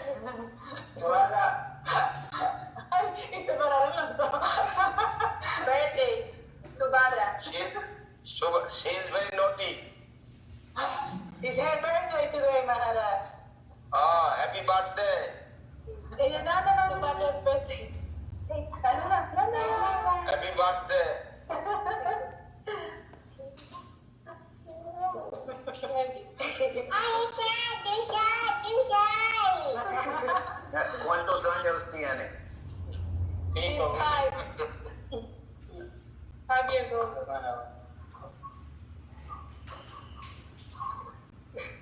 Ay, y se pararon las dos. So she is very naughty. It's her birthday today, Maharaj. Ah, happy birthday. It is Subadra's birthday. Hey, saluda. Happy birthday. ¿Cuántos años tiene? She's 5. 5 years old.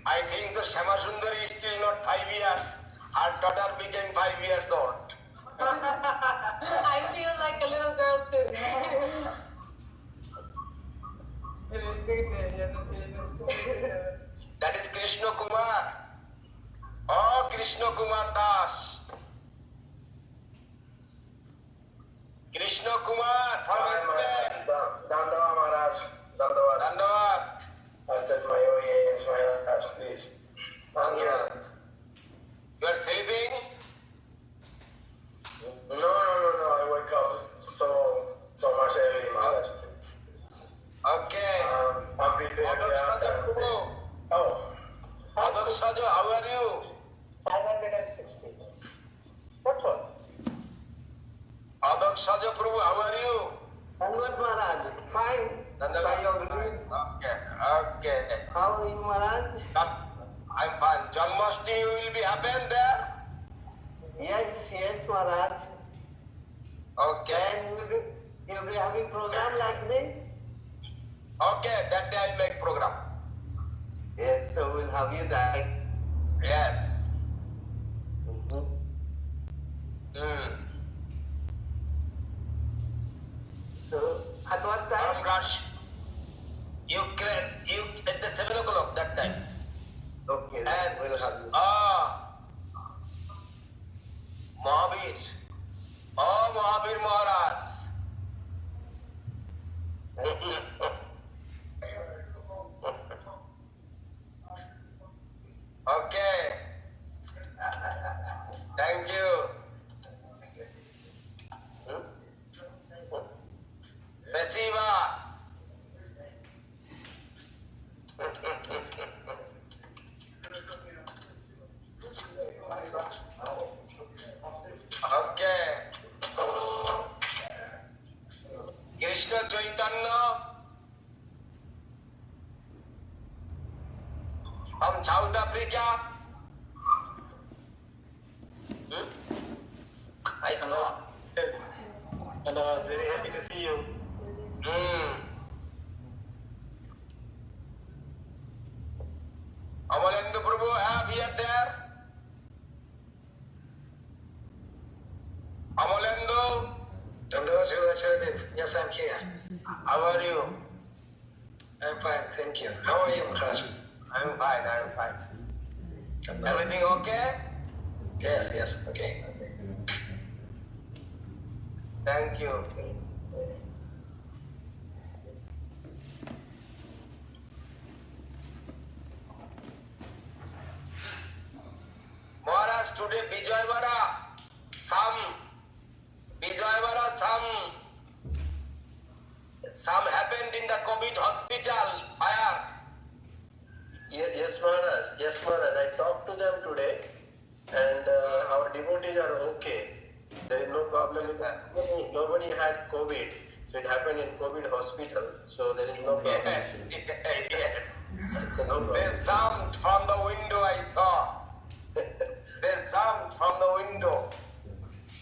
I think so Shama Sundari is still not 5 years. Her daughter became 5 years old. I feel like a little girl too. That is Krishna Kumar. Oh, Krishna Kumar Das. Krishna Kumar from Spain. Dandavat Maharaj. Dandavat. Dandavat. Accept my obedience, Maharaj, please. You are sleeping? No, I wake up so much early, Maharaj. Okay. I'm prepared. Oh. Adak Sajo, how are you? 560. What for? Adak Sajo Prabhu, how are you? Dandavat Maharaj. Fine. Dandavat. Okay. How are you, Maharaj? I'm fine. Janmashtami will be happen there? Yes, Maharaj. Okay. And you'll be having program like this? Okay, that day I'll make program. Yes, so we'll have you there. Yes. So, at what time? Rush. You at the 7 o'clock that time. Okay, And we'll have you. Mahavir. Oh, Mahavir Maharaj. Okay. Thank you. Resiva. Okay. Krishna Chaitanya from South Africa. I saw. And I was very happy to see you. Amalendra Prabhu, have you there? Amalendra? Yes, I'm here. How are you? I'm fine, thank you. How are you, Maharaj? I'm fine. Everything okay? Yes, okay. Thank you. Maharaj, today Vijayawada, some happened in the COVID hospital, fire. Yes, Maharaj. I talked to them today, and our devotees are okay. There is no problem with that. Nobody had COVID, so it happened in COVID hospital. So there is no problem. Yes. So no problem. They jumped from the window, I saw. They jumped from the window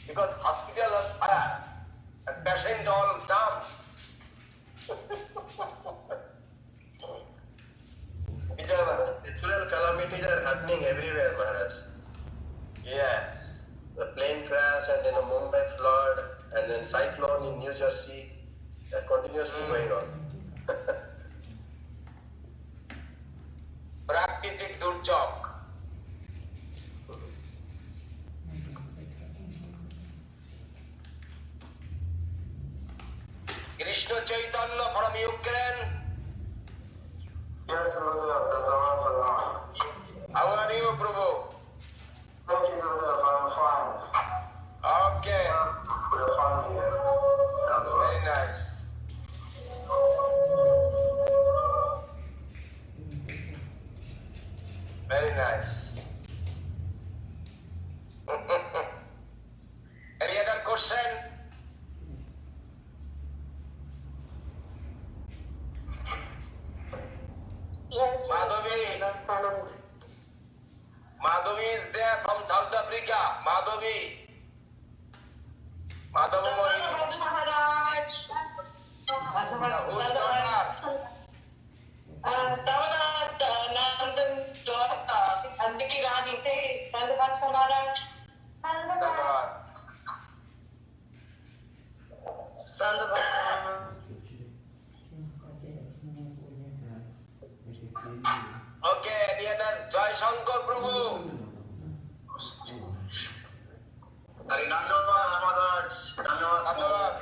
because hospital was fire and patient all jumped. Natural calamities are happening everywhere, Maharaj. Yes. The plane crash and then a Mumbai flood and then cyclone in New Jersey. They're continuously going on. Prakritik Durjog. Krishna Chaitanya from Ukraine. Yes, How are you, Prabhu? thank you, I'm fine. Okay. We're fine here. Very nice. Yes. Any other question? Yes. Madhavi is there from South Africa. Madhavi. Madhavi Mohini. Maharaj. Whose daughter? Nandan's daughter. Andiki Rani says, Dandavats Maharaj. Dandavats. Okay, any other? Jai Shankar Prabhu. Dhanyavad, Maharaj. Dhanyavad.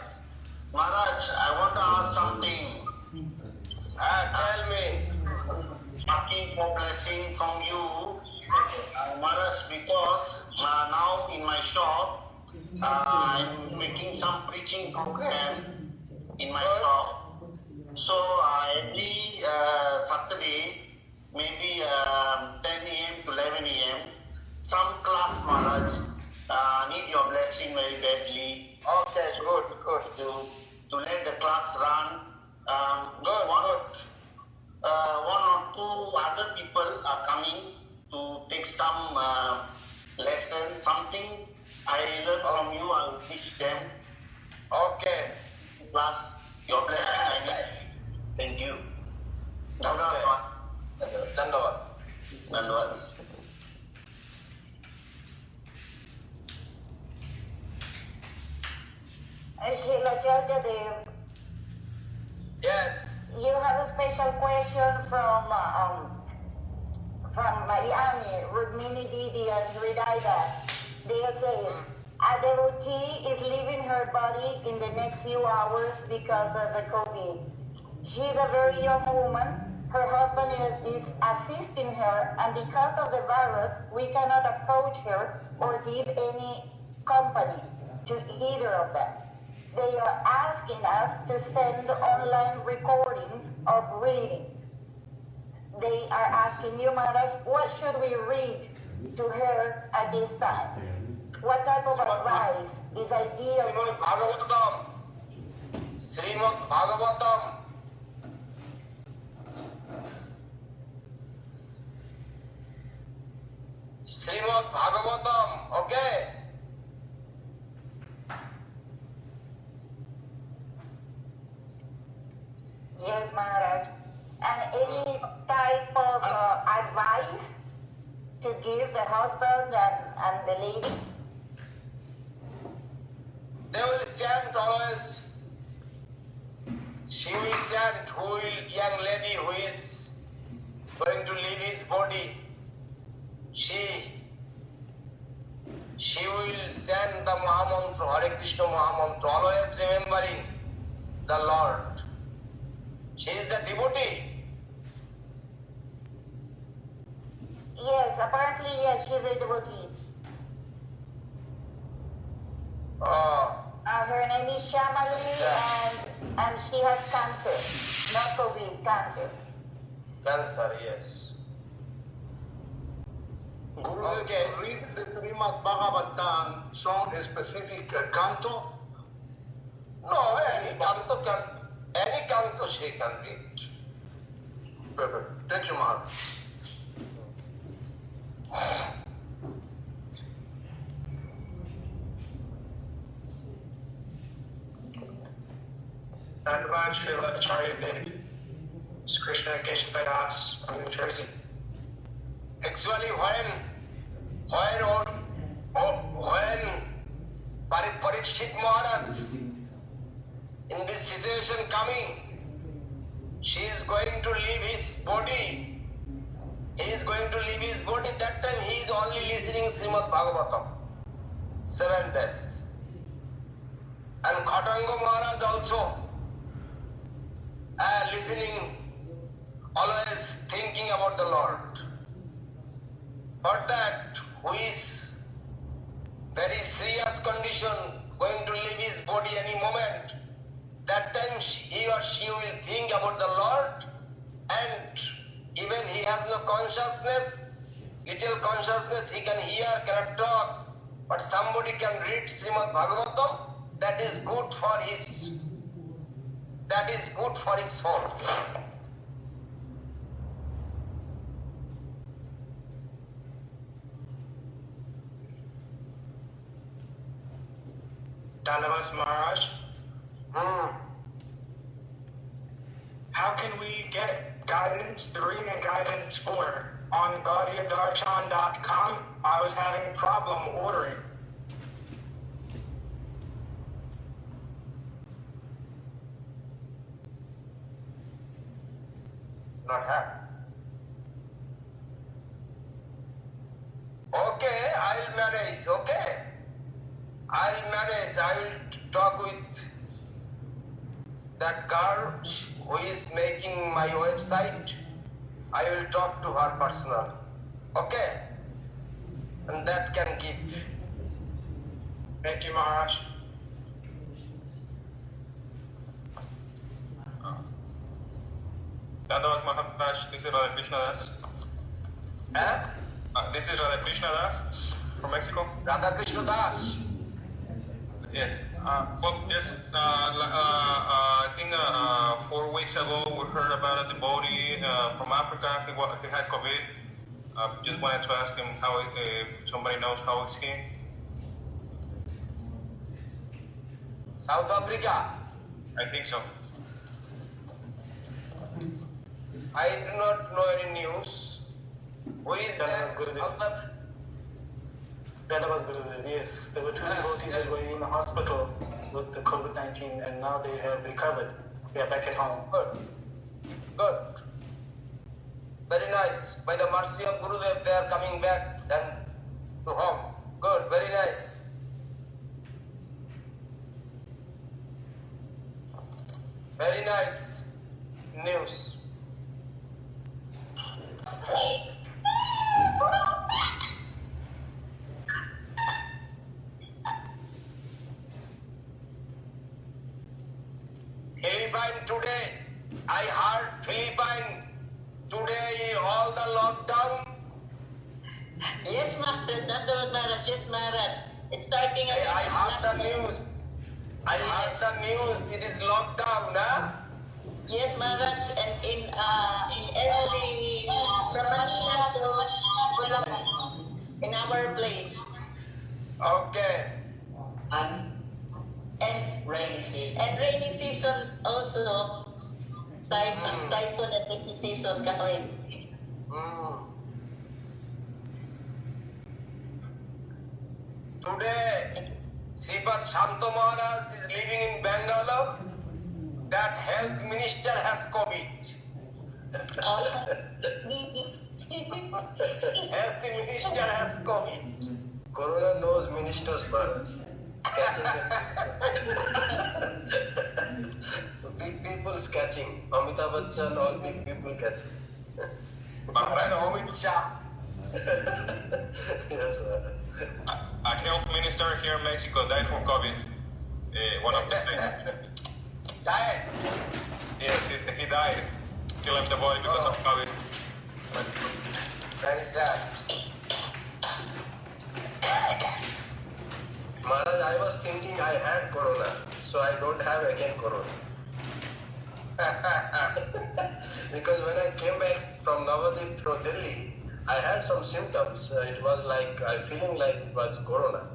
Maharaj, I want to ask something. Tell me. Asking for blessing from you, Maharaj, because now in my shop, I'm making some preaching program in my shop. So every Saturday, maybe 10 a.m. to 11 a.m., some class, Maharaj, need your blessing very badly. Okay, good. To let the class run. Good. One or two other people are coming to take some lesson, something I learned from you, I will teach them. Okay. Plus, your blessing I need. Thank you. Dandavad. Dandavad. Srila Acharya, Yes. you have a special question from Miami, Rudmini Didi and Hridayadas. They are saying, a devotee is leaving her body in the next few hours because of the COVID. She's a very young woman. Her husband is assisting her, and because of the virus, we cannot approach her or give any company to either of them. They are asking us to send online recordings of readings. They are asking you, Maharaj, what should we read to her at this time? What type of advice is ideal? Srimad Bhagavatam. Srimad Bhagavatam, okay? Yes, Maharaj. And any type of advice to give the husband and the lady? They will chant always. She will chant, young lady who is going to leave his body. She will chant the Mahamantra, Hare Krishna Mahamantra, always remembering the Lord. She is the devotee. Yes, apparently yes, she's a devotee. Her name is Shamali and she has cancer. Not COVID, cancer. Cancer, yes. Gurudev, Okay. read the Srimad Bhagavatam song, a specific canto. No, any canto she can read. Perfect. Thank you, Maharaj. Dandavad Srila Acharya Devi. It's Krishna Keshav from New Jersey. Actually, when Parikshit Maharaj in this situation coming, she is going to leave his body. He is going to leave his body. That time he is only listening Srimad Bhagavatam. 7 days. And Khatanga Maharaj also listening, always thinking about the Lord. But that who is very serious condition, going to leave his body any moment, that time he or she will think about the Lord, and even he has no consciousness, little consciousness, he can hear, cannot talk, but somebody can read Srimad Bhagavatam, that is good for his soul. Dandavats Maharaj. How can we get guidance 3 and guidance 4? On GaudiyaDarshan.com, I was having a problem ordering. Not happy. Okay, I'll manage, okay? I will talk with that girl who is making my website. I will talk to her personally, okay? And that can give. Thank you, Maharaj. Dandavats Maharaj, this is Radha Krishna Das. This is Radha Krishna Das from Mexico. Radha Krishna Das. Yes. Well, just I think 4 weeks ago we heard about a devotee from Africa. He had COVID. Just wanted to ask him how, if somebody knows how is he. South Africa. I think so. I do not know any news. Who is that? South Africa? That was good. Yes, there were 2 devotees that were in the hospital with the COVID-19 and now they have recovered. They are back at home. Good. Very nice. By the mercy of Gurudev, they are coming back and to home. Good. Very nice. Very nice news. Philippines today, I heard Philippines today all the lockdown. Yes, Maharaj. Yes, Maharaj. It's starting again. I heard the news. I heard the news. It is lockdown, huh? Yes, Maharaj. And in every in our place. Okay. And rainy season also. Typhoon and rainy season coming. Today, Sripad Shanto Maharaj is living in Bangalore. That health minister has COVID. Health minister has COVID. Corona knows ministers, Maharaj. Big people's catching. Amitabh Bachchan, all big people catching. Maharaj Amit Shah. Yes, Maharaj. A health minister here in Mexico died from COVID. One of the Died? Yes, he died. He left the body because of COVID. Very sad. Maharaj, I was thinking I had corona, so I don't have again corona. Because when I came back from Navadip through Delhi, I had some symptoms. It was like, I'm feeling like it was corona.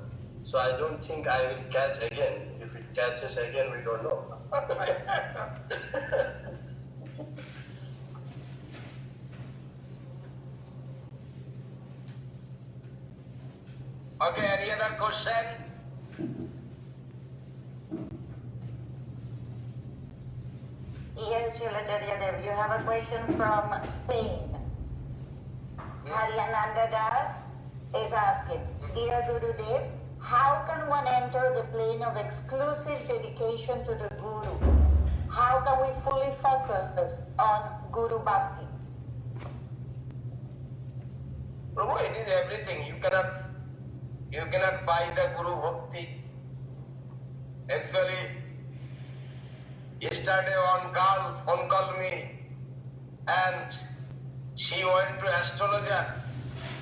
So I don't think I will catch again. If it catches again, we don't know. Okay, any other question? Yes, Srila, you have a question from Spain. Hariananda Das is asking, Dear Gurudev, how can one enter the plane of exclusive dedication to the Guru? How can we fully focus on Guru Bhakti? Prabhu, it is everything. You cannot buy the Guru Bhakti. Actually, yesterday one girl phone called me and she went to astrologer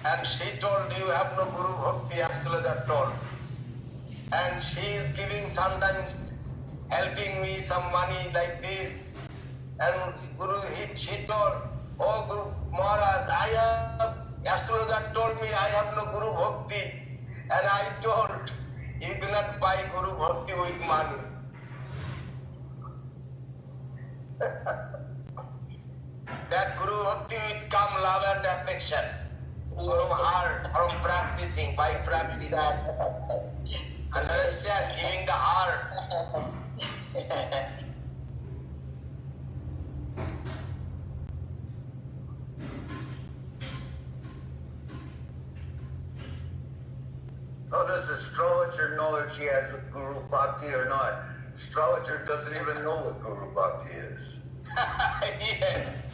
And she told you have no Guru Bhakti, Astrologer told. And she is giving sometimes, helping me some money like this. And she told, oh Guru Maharaj, astrologer told me I have no Guru Bhakti. And I told, you cannot buy Guru Bhakti with money. That Guru Bhakti will come love and affection from heart, from practicing, by practicing. Understand? Giving the heart. How does the astrologer know if she has a Guru Bhakti or not? Astrologer doesn't even know what Guru Bhakti is. Yes.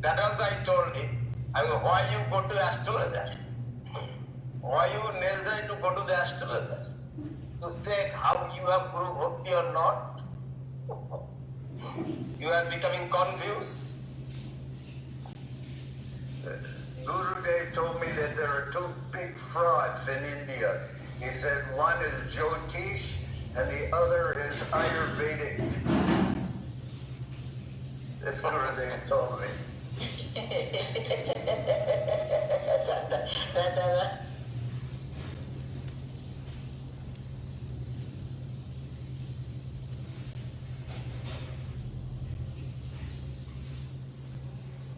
That also I told him. I mean, why you go to astrologer? Why you necessary to go to the astrologer? To say how you have Guru Bhakti or not? You are becoming confused. Gurudev told me that there are two big frauds in India. He said one is Jyotish and the other is Ayurvedic. This Gurudev told me.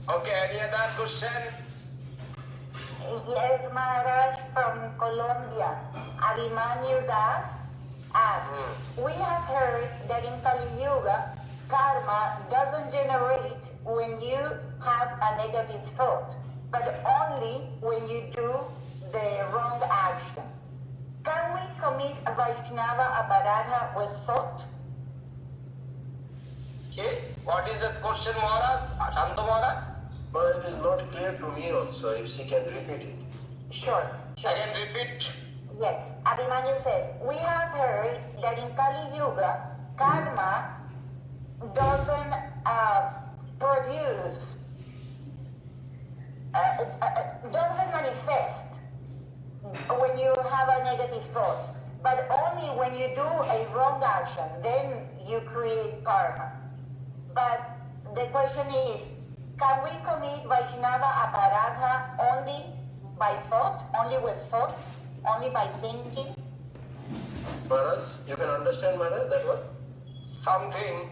Okay, any other question? Yes, Maharaj, from Colombia. Abhimanyu Das asks, we have heard that in Kali Yuga, karma doesn't generate when you have a negative thought, but only when you do the wrong action. Can we commit Vaishnava aparadha with thought? Okay, what is that question, Maharaj? Shanta Maharaj? But it is not clear to me also, if she can repeat it. Sure. I can repeat. Yes. Abhimanyu says, we have heard that in Kali Yuga, karma doesn't doesn't manifest when you have a negative thought, but only when you do a wrong action, then you create karma. But the question is, can we commit Vaishnava aparadha only by thought, only with thoughts, only by thinking? Maharaj, you can understand, Maharaj, that one? Something.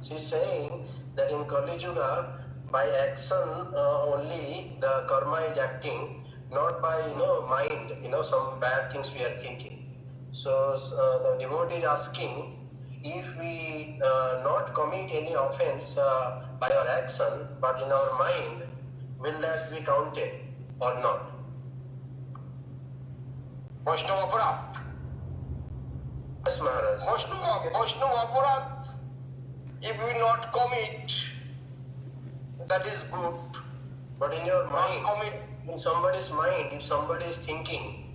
She's saying that in Kali Yuga, by action only the karma is acting, not by mind, some bad things we are thinking. So the devotee is asking, if we not commit any offense by our action, but in our mind, will that be counted or not? Vaishnava Aparadh. Yes, Maharaj. Vaishnava Aparadh, if we not commit, that is good. But in your mind, in somebody's mind, if somebody is thinking,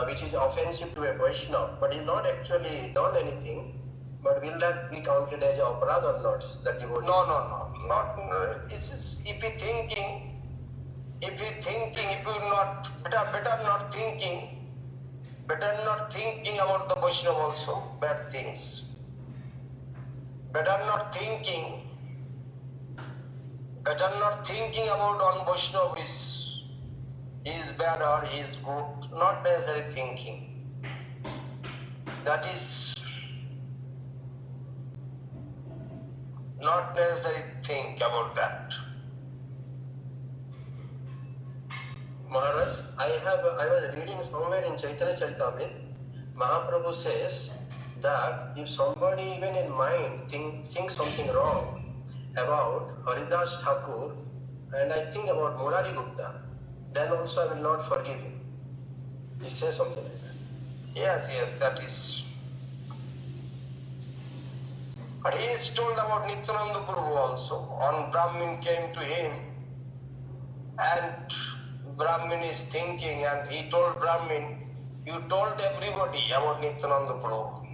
which is offensive to a Vaishnava, but he not actually done anything, but will that be counted as an aparadh or not? That devotee? No. Not. It's if he thinking, if you not better not thinking about the Vaishnava also bad things. Better not thinking about on Vaishnava is bad or he is good. Not necessarily thinking. That is. Not necessarily think about that. Maharaj, I was reading somewhere in Chaitanya Charitamrita, Mahaprabhu says that if somebody even in mind thinks something wrong about Haridas Thakur and I think about Murari Gupta, then also I will not forgive him. He says something like that. Yes, that is. But he is told about Nityananda Prabhu also. On Brahmin came to him and Brahmin is thinking and he told Brahmin, you told everybody about Nityananda Prabhu.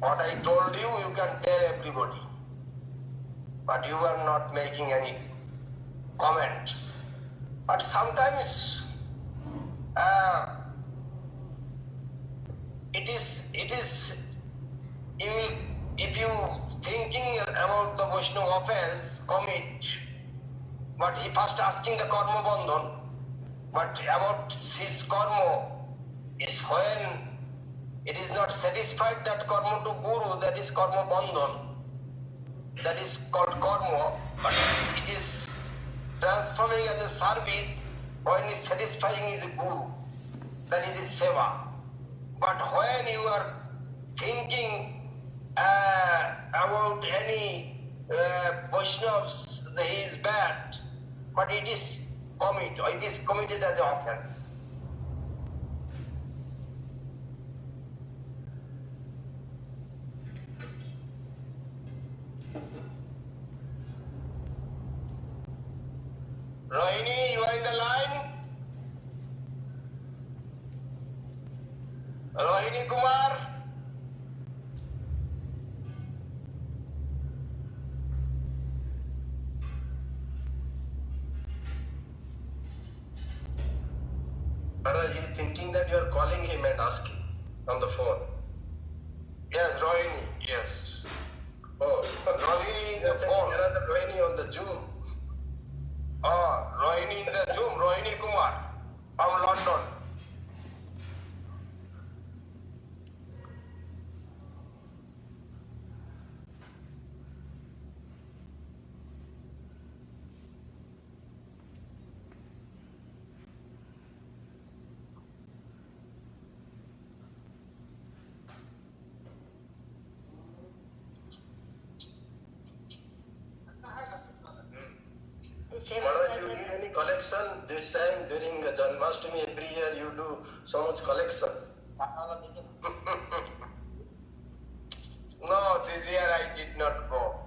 What I told you, you can tell everybody. but you are not making any comments. But sometimes it is you will, if you thinking about the Vaishnava offense, commit, but he first asking the karma bandhan, but about his karma is when it is not satisfied that karma to Guru, that is karma bandhan, that is called karma, but it is transforming as a service when is satisfying his Guru, that is his seva. But when you are thinking about any Vaishnavas, he is bad, but it is committed as an offense. Rohini, you are in the line? Rohini Kumar? Maharaj, he is thinking that you are calling him and asking on the phone. Yes, Rohini, yes. Oh, Rohini in the phone. Another Rohini on the Zoom. Oh, Rohini in the Zoom, Rohini Kumar from London. Maharaj, you need any collection? This time during Janmashtami every year you do so much collection. No, this year I did not go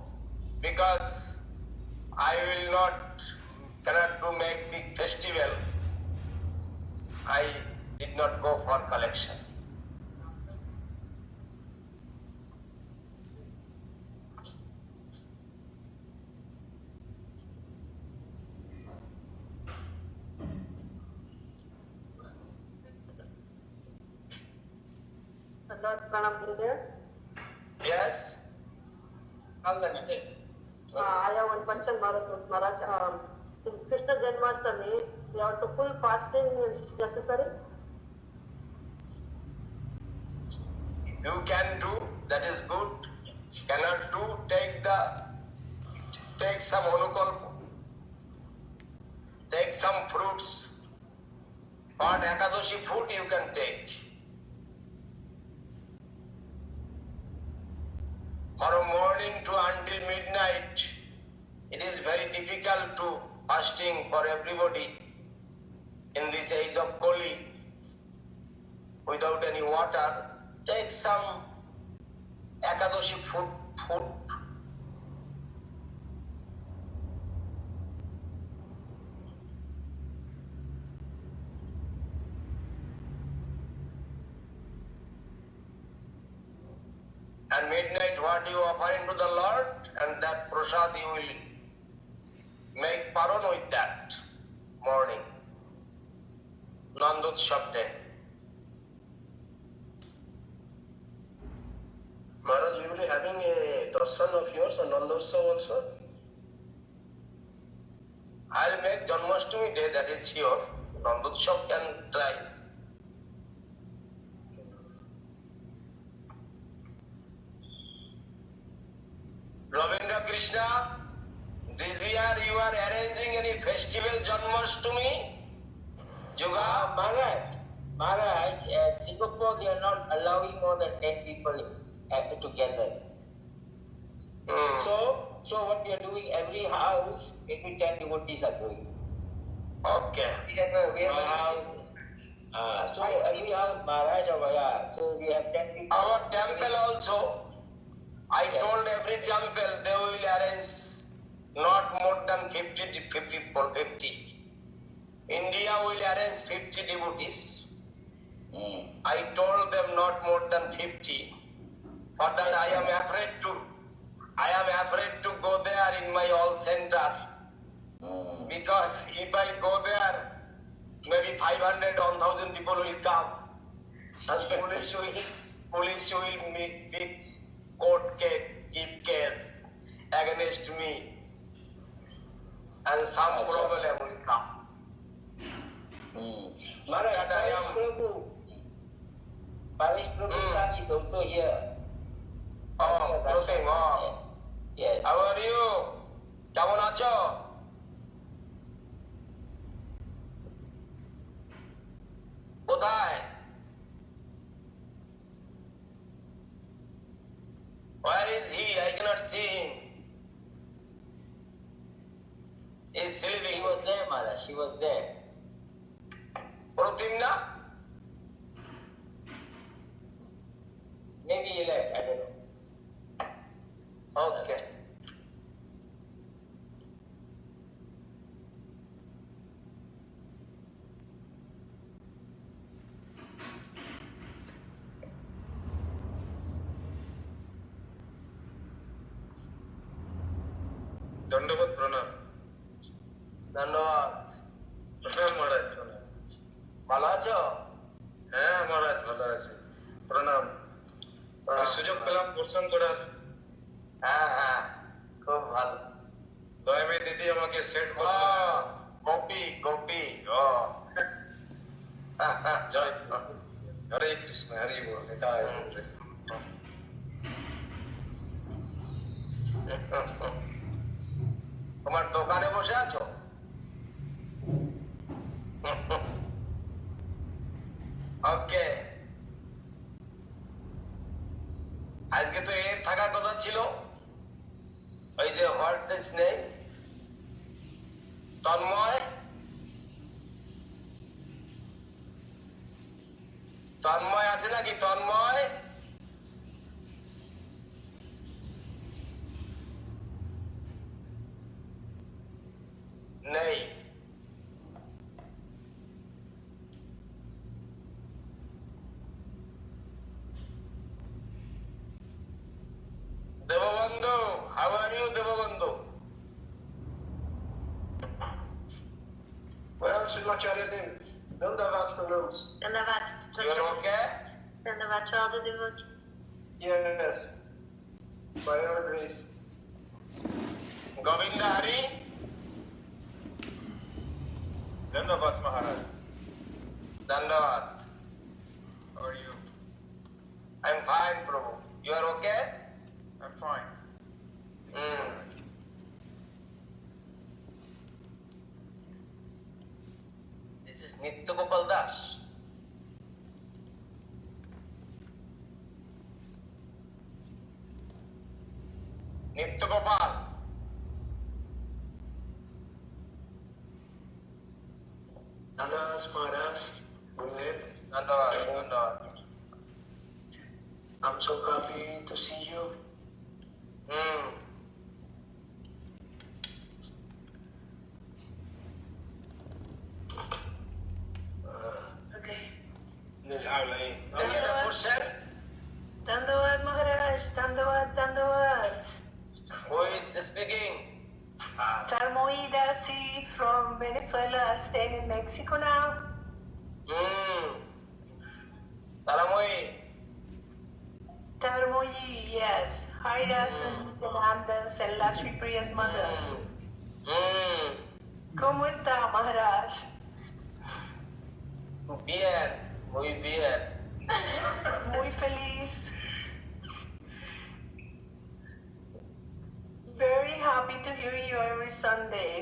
because I cannot do make big festival. I did not go for collection. Yes. I have one question, Maharaj. In Krishna Janmashtami, we have to full fasting is necessary? If you can do, that is good. Cannot do, take some anukalpa, take some fruits. But Ekadashi food you can take. From morning to until midnight, it is very difficult to fasting for everybody in this age of Kali without any water. Take some Ekadashi food. And midnight what you offer into the Lord, and that prasad you will make paron with that morning. Nandutsav day. Maharaj, you will be having a darshan of yours on Nandotsav also? I'll make Janmashtami day, that is sure. Nandutsav can try. Ravindra Krishna, this year you are arranging any festival Janmashtami? Juga? Maharaj, at Singapore they are not allowing more than 10 people together. So what we are doing, every house, maybe 10 devotees are going. Okay. We have a house. So every house, Maharaj, so we have 10 people. Our temple also, I told every temple they will arrange not more than 50. India will arrange 50 devotees. I told them not more than 50. For that I am afraid to I am afraid to go there in my all center. Because if I go there, maybe 500 or 1,000 people will come. And police will make big court case against me. And some problem will come. Maharaj, Parish Prabhu is also here. Oh, looking on. Yes. How are you? কেমন আছো? কোথায়? Where is he? I cannot see him. He's sleeping. He was there, Maharaj. He was there. প্রতিম না? Maybe he left. I don't know. Okay. ধন্যবাদ প্রণাম ধন্যবাদ প্রণাম মহারাজ প্রণাম ভালো আছো? হ্যাঁ মহারাজ ভালো আছি প্রণাম সুযোগ পেলাম দর্শন করার হ্যাঁ হ্যাঁ খুব ভালো দয়ামে দিদি আমাকে সেট করে কপি জয় হরে কৃষ্ণ হরি বল নিতাই তোমার দোকানে বসে আছো? ওকে আজকে তো এর থাকার কথা ছিল ওই যে হোয়াট ইজ নেম তন্ময় আছে নাকি তন্ময়? নেই Debabandhu how are you Debabandhu? Well, Srila Acharya Dev, Dandavat Prabhu. Dandavat. You're okay? Dandavat to all the devotees. Yes, by your grace. Govinda Hari? Dandavat Maharaj. Dandavat. How are you? I'm fine, Prabhu. You are okay? I'm fine. This is Nitya Gopal Das. Nitya Gopal. Dandas Maharaj, go ahead. Dandavat. I'm so happy to see you. Okay. Any other question? Dandavat Maharaj, Dandavat. Who is speaking? Tarmoidasi from Venezuela, staying in Mexico now. Tarmoyi, yes. Haridas and Nandas and Lakshmi Priya's mother. ¿Cómo está, Maharaj? Bien, muy bien. Muy feliz. Very happy to hear you every Sunday.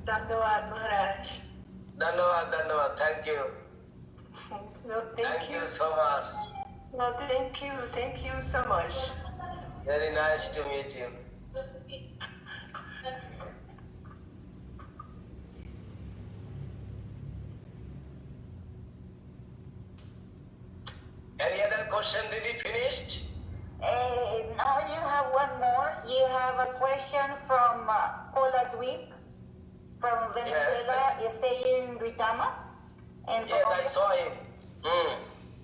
Dandavat Maharaj. Dandavat. Thank you. No, Thank you so much. No, thank you so much. Very nice to meet you. Any other question, Didi? Finished? Now you have one more. You have a question from Koladweep, from Venezuela, stay in Duitama. Yes, I saw him.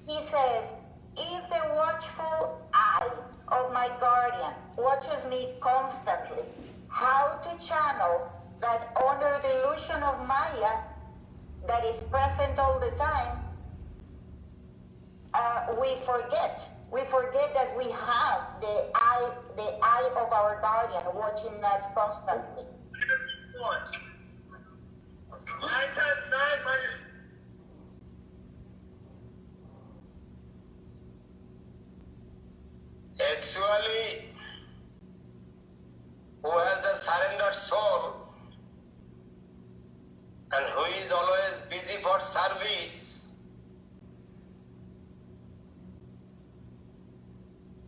He says, if the watchful eye of my guardian watches me constantly, how to channel that honor the illusion of Maya that is present all the time, we forget. We forget that we have the eye of our guardian watching us constantly. 9 times 9 minus. Actually, who has the surrendered soul and who is always busy for service,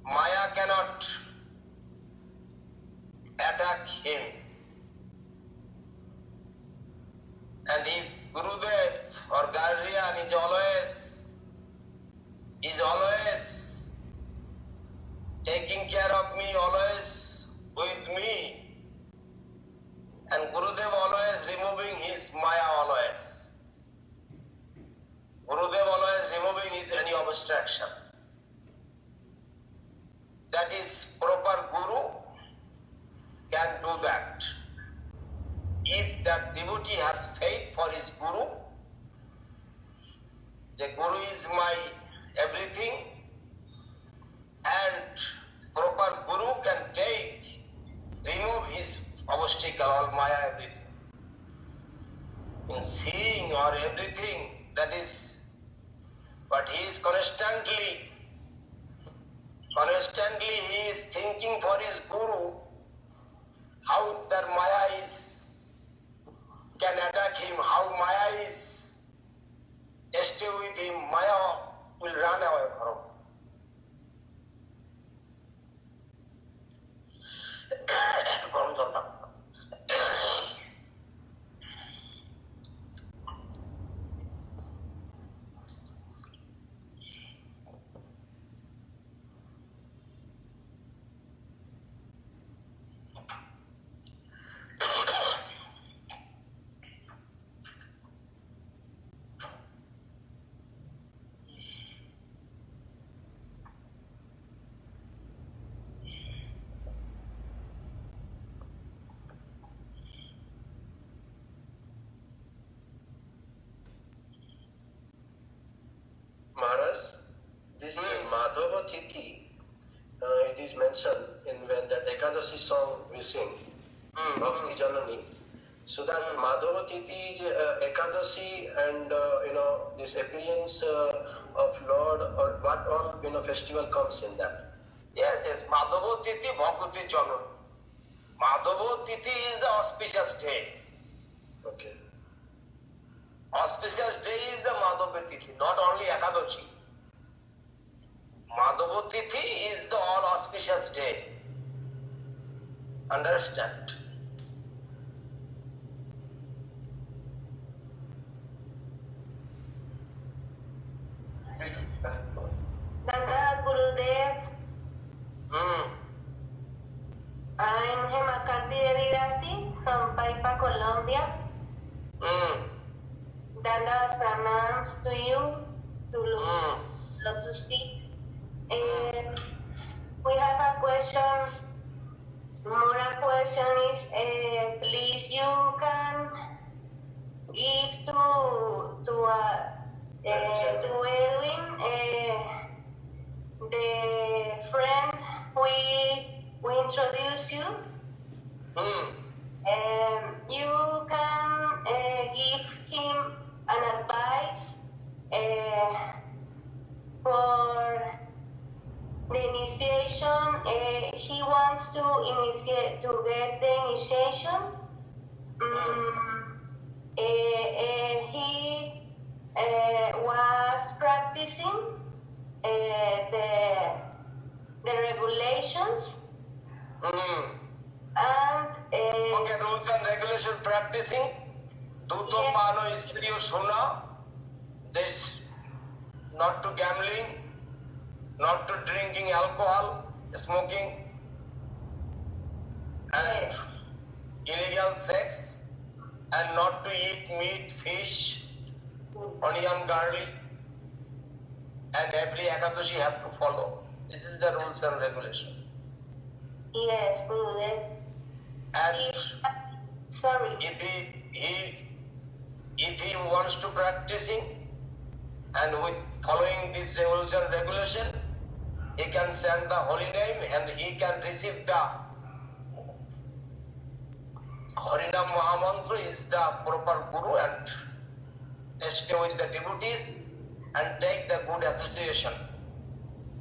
Maya cannot attack him. And if Gurudev or guardian is always taking care of me, always with me, and Gurudev always removing his Maya always. Gurudev always removing his any obstruction. That is proper Guru can do that. If that devotee has faith for his Guru, the Guru is my everything, and proper Guru can remove his obstacle, all Maya, everything. In seeing or everything, that is, but he is constantly he is thinking for his Guru, how that Maya can attack him, how Maya stay with him, Maya will run away from him. Maharaj, this Madhava Tithi, it is mentioned in when that Ekadashi song we sing, Bhakti Janani. So that Madhava Tithi is Ekadashi and this appearance of Lord or what all festival comes in that. Yes, Madhava Tithi Bhakti Janani. Madhava Tithi is the auspicious day. Okay. Auspicious day is the Madhava Tithi, not only Ekadashi. Madhava Tithi is the all auspicious day. Understand? Dandas Gurudev. I'm Hemakati Devidasi from Paipa, Colombia. Dandas pranams to you, to Lotus Feet. And we have a question. Moral question is, please you can give to Edwin, the friend we introduced you. You can give him an advice for the initiation. He wants to get the initiation. He was practicing the regulations. And okay, rules and regulation practicing. Duto pano istriyo shona. This not to gambling, not to drinking alcohol, smoking, and illegal sex, and not to eat meat, fish, onion, garlic, and every Ekadashi have to follow. This is the rules and regulation. Yes, Gurudev. And sorry. If he wants to practicing and with following this rules and regulation, he can send the holy name and he can receive the Harinam Mahamantra is the proper guru, and they stay with the devotees and take the good association.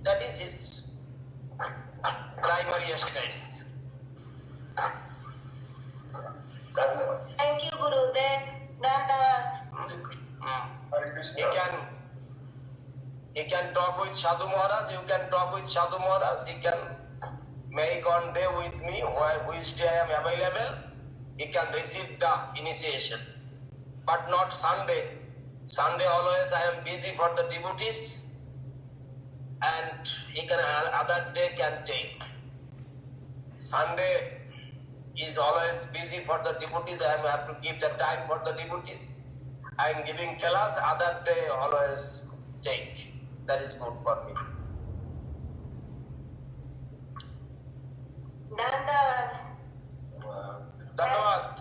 That is his primary stage. Thank you, Gurudev. He can talk with Sadhu Maharaj, you can talk with Sadhu Maharaj, he can make on day with me, which day I am available, he can receive the initiation. But not Sunday. Sunday always I am busy for the devotees, and he can other day can take. Sunday is always busy for the devotees, I have to give the time for the devotees. I am giving class, other day always take. That is good for me. Dhanyavad.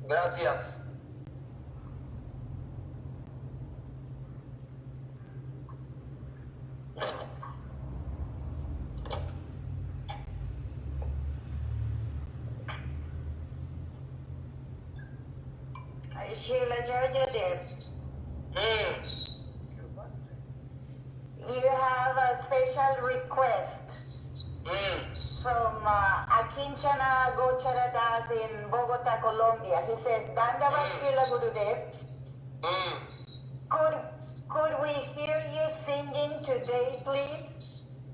Gracias. Srila Acharya, you have a special request from Akinchana Gochara Das in Bogota, Colombia. He says, Dhanyavad Srila Gurudev. Could we hear you singing today, please?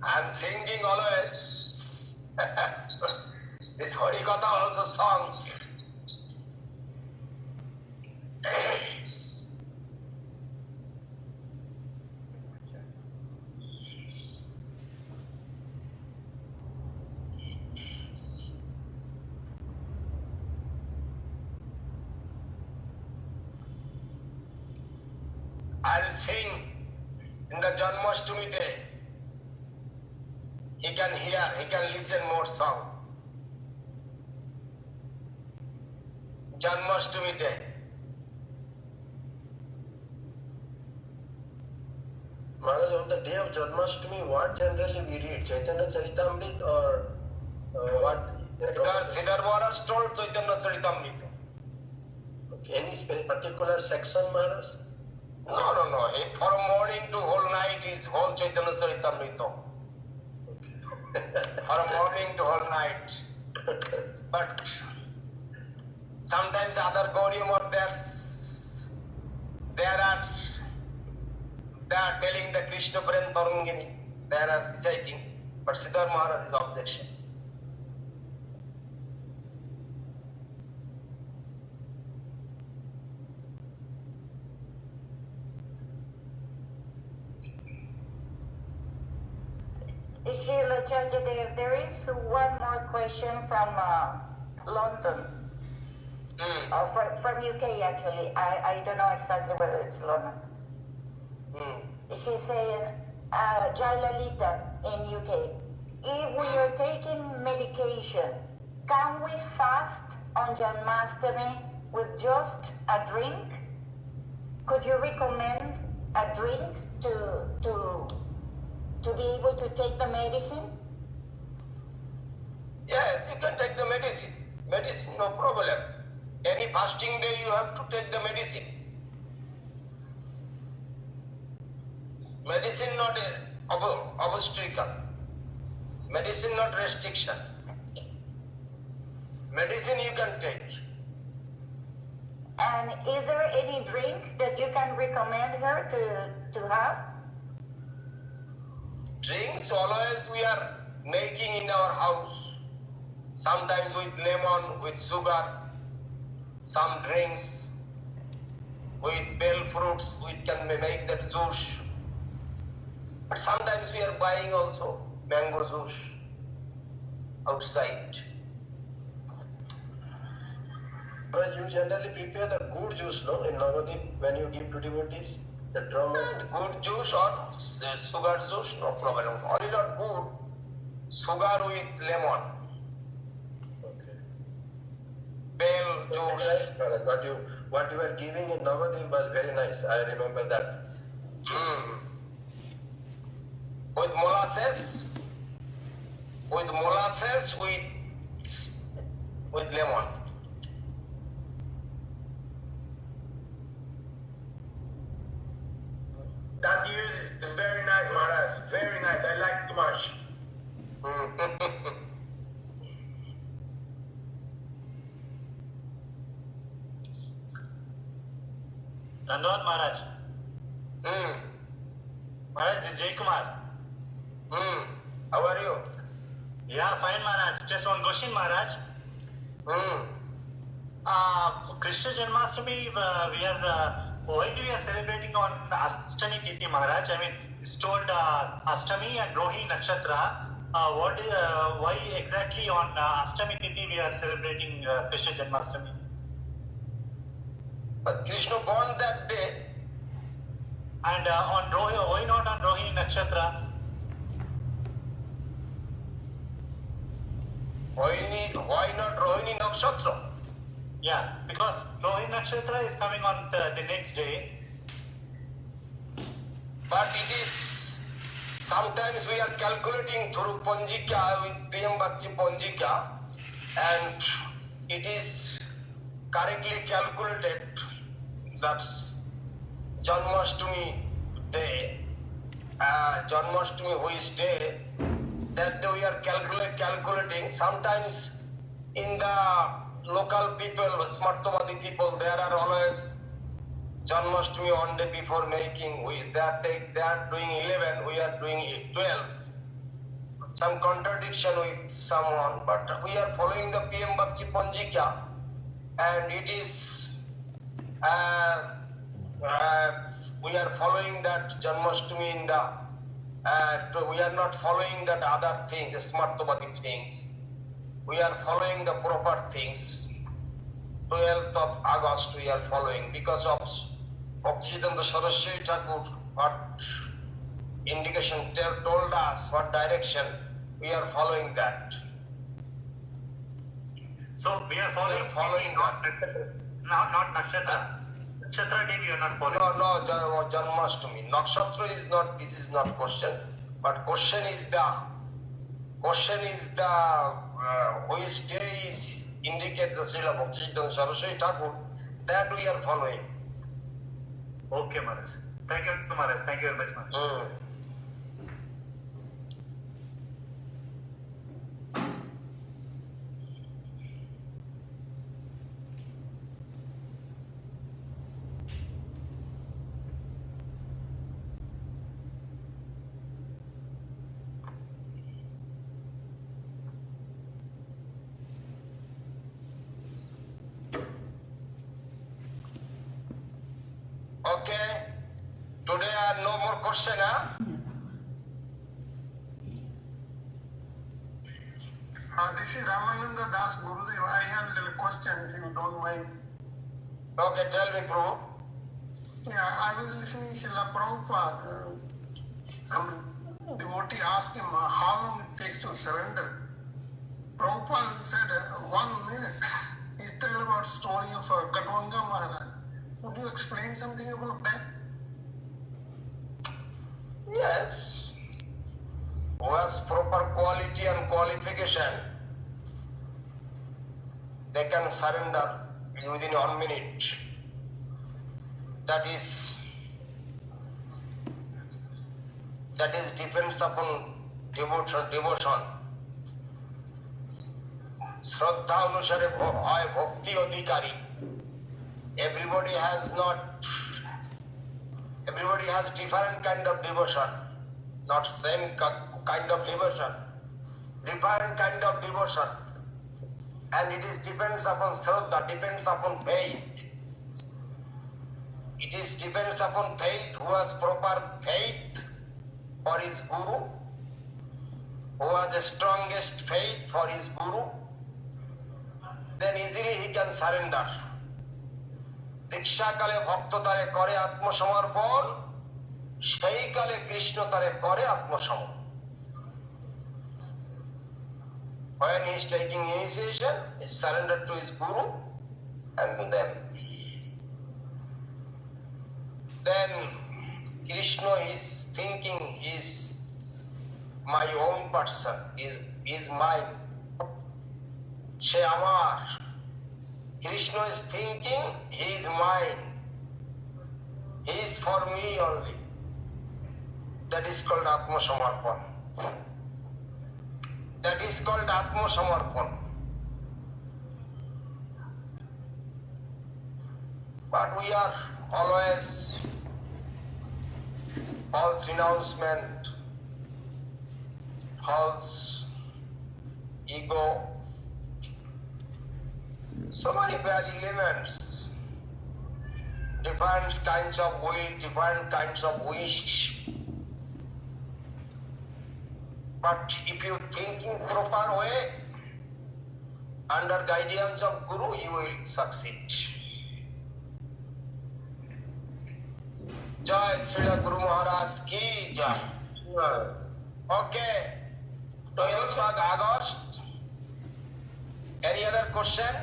I'm singing always. This Harikatha also songs. I'll sing in the Janmashtami day. He can hear, he can listen more song. Janmashtami day. Maharaj, on the day of Janmashtami, what generally we read? Chaitanya Charitamrita or what? Siddhar Maharaj told Chaitanya Charitamrita. Okay. Any particular section, Maharaj? No. From morning to whole night is whole Chaitanya Charitamrita. From morning to whole night. But sometimes other Gauriya Maths, they are telling the Krishna Prem Tarangini. They are citing. But Siddhar Maharaj's objection. Srila Acharya, there is one more question from London. From UK actually. I don't know exactly whether it's London. She's saying, Jailalita in UK, if we are taking medication, can we fast on Janmashtami with just a drink? Could you recommend a drink to be able to take the medicine? Yes, you can take the medicine. Medicine, no problem. Any fasting day you have to take the medicine. Medicine not obstacle. Medicine not restriction. Medicine you can take. And is there any drink that you can recommend her to have? Drinks always we are making in our house. Sometimes with lemon, with sugar. Some drinks with bell fruits, we can make that juice. But sometimes we are buying also mango juice outside. But you generally prepare the good juice, no, in Navadip when you give to devotees? The drum of Good juice or sugar juice, no problem. Only not good, sugar with lemon. Okay. Bell juice. What you were giving in Navadip was very nice. I remember that. With molasses, with lemon. That juice is very nice, Maharaj. Very nice. I like it too much. Dandavad Maharaj. Maharaj, this is Jay Kumar. How are you? Yeah, fine, Maharaj. Just one question, Maharaj. For Krishna Janmashtami, why we are celebrating on Ashtami Tithi, Maharaj? I mean, it's told Ashtami and Rohini Nakshatra. Why exactly on Ashtami Tithi we are celebrating Krishna Janmashtami? But Krishna born that day. And why not on Rohini Nakshatra? Why not Rohini Nakshatra? Yeah, because Rohini Nakshatra is coming on the next day. But it is, sometimes we are calculating through Ponjika with PM Bhakti Ponjika, and it is correctly calculated. That's Janmashtami day, Janmashtami which day, that day we are calculating. Sometimes in the local people, Smartavadi people, there are always Janmashtami one day before making. They are doing 11, we are doing 12. Some contradiction with someone, but we are following the PM Bhakti Ponjika, and it is we are following that Janmashtami in the we are not following that other things, Smartavadi things. We are following the proper things. 12th of August we are following because of Bhaktisiddhanta Saraswati Thakur, what indication told us, what direction, we are following that. So we are following not Nakshatra. Nakshatra day we are not following. No, Janmashtami. Nakshatra is not, this is not question, but question is the which day is indicates the Srila Bhaktisiddhanta Saraswati Thakur, that we are following. Okay, Maharaj. Thank you, Maharaj. Thank you very much, Maharaj. Okay. Today I have no more question, huh? This is Ramananda Das Gurudev. I have a little question if you don't mind. Okay, tell me, Prabhu. Yeah, I was listening to Srila Prabhupada. Devotee asked him how long it takes to surrender. Prabhupada said 1 minute. He's telling about story of Katwanga Maharaj. Would you explain something about that? Yes. Who has proper quality and qualification, they can surrender within 1 minute. That is depends upon devotion. Shraddha anusare hoy bhakti adhikari. Everybody has different kind of devotion, not same kind of devotion, different kind of devotion, and it is depends upon Shraddha, depends upon faith. It is depends upon faith. Who has proper faith, for his guru, who has the strongest faith for his guru, then easily he can surrender. দীক্ষা কালে ভক্ত তারে করে আত্মসমর্পণ, সেই কালে কৃষ্ণ তারে করে আত্মসমর্পণ. When he is taking initiation, he is surrendered to his guru, and then Krishna is thinking he is my own person, is mine. She Amar. Krishna is thinking he is mine. He is for me only. That is called Atma Samarpan. That is called Atma Samarpan. But we are always false renouncement, false ego, so many bad elements, different kinds of will, different kinds of wish. But if you think in proper way, under guidance of Guru, you will succeed. Jai Srila Guru Maharaj ki Jai. Okay, 12th of August. Any other question?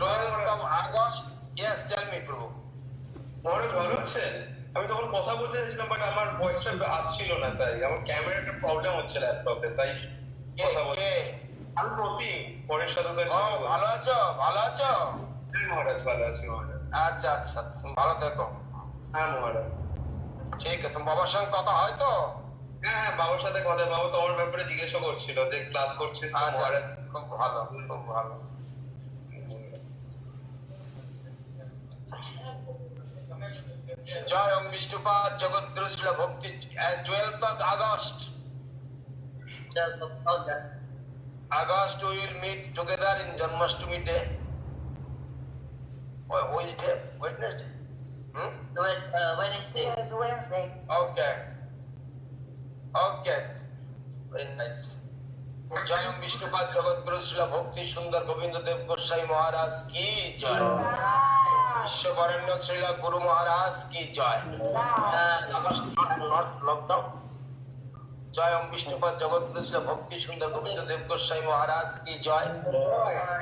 12th of August. Yes, tell me, Prabhu. মহারাজ ভালো আছেন? আমি তখন কথা বলতে চাইছিলাম, but আমার ভয়েসটা আসছিল না, তাই আমার ক্যামেরার একটা প্রবলেম হচ্ছে ল্যাপটপে, তাই কথা বলতে। আমি প্রতীক, পরের সাথে। ভালো আছো? ভালো আছো? মহারাজ ভালো আছি মহারাজ। আচ্ছা আচ্ছা, তুমি ভালো থেকো। হ্যাঁ মহারাজ। ঠিক আছে, তুমি বাবার সঙ্গে কথা হয় তো? হ্যাঁ, বাবার সাথে কথা, বাবা তো আমার ব্যাপারে জিজ্ঞাসা করছিল যে ক্লাস করছিস। মহারাজ খুব ভালো, খুব ভালো। জয় ওম বিষ্ণুপাদ জগদ্গুরু শ্রীল ভক্তি। 12th of August. 12th of August. August we will meet together in Janmashtami day. Which day? Wednesday? Wednesday. Yes, Wednesday. Okay. Okay. Very nice. জয় ওম বিষ্ণুপাদ জগদ্গুরু শ্রীল ভক্তি সুন্দর গোবিন্দ দেব গোস্বামী মহারাজ কি জয়। বিশ্ববরেণ্য শ্রীলা গুরু মহারাজ কি জয়। লকডাউন। জয় ওম বিষ্ণুপাদ জগদ্গুরু শ্রীল ভক্তি সুন্দর গোবিন্দ দেব গোস্বামী মহারাজ কি জয়।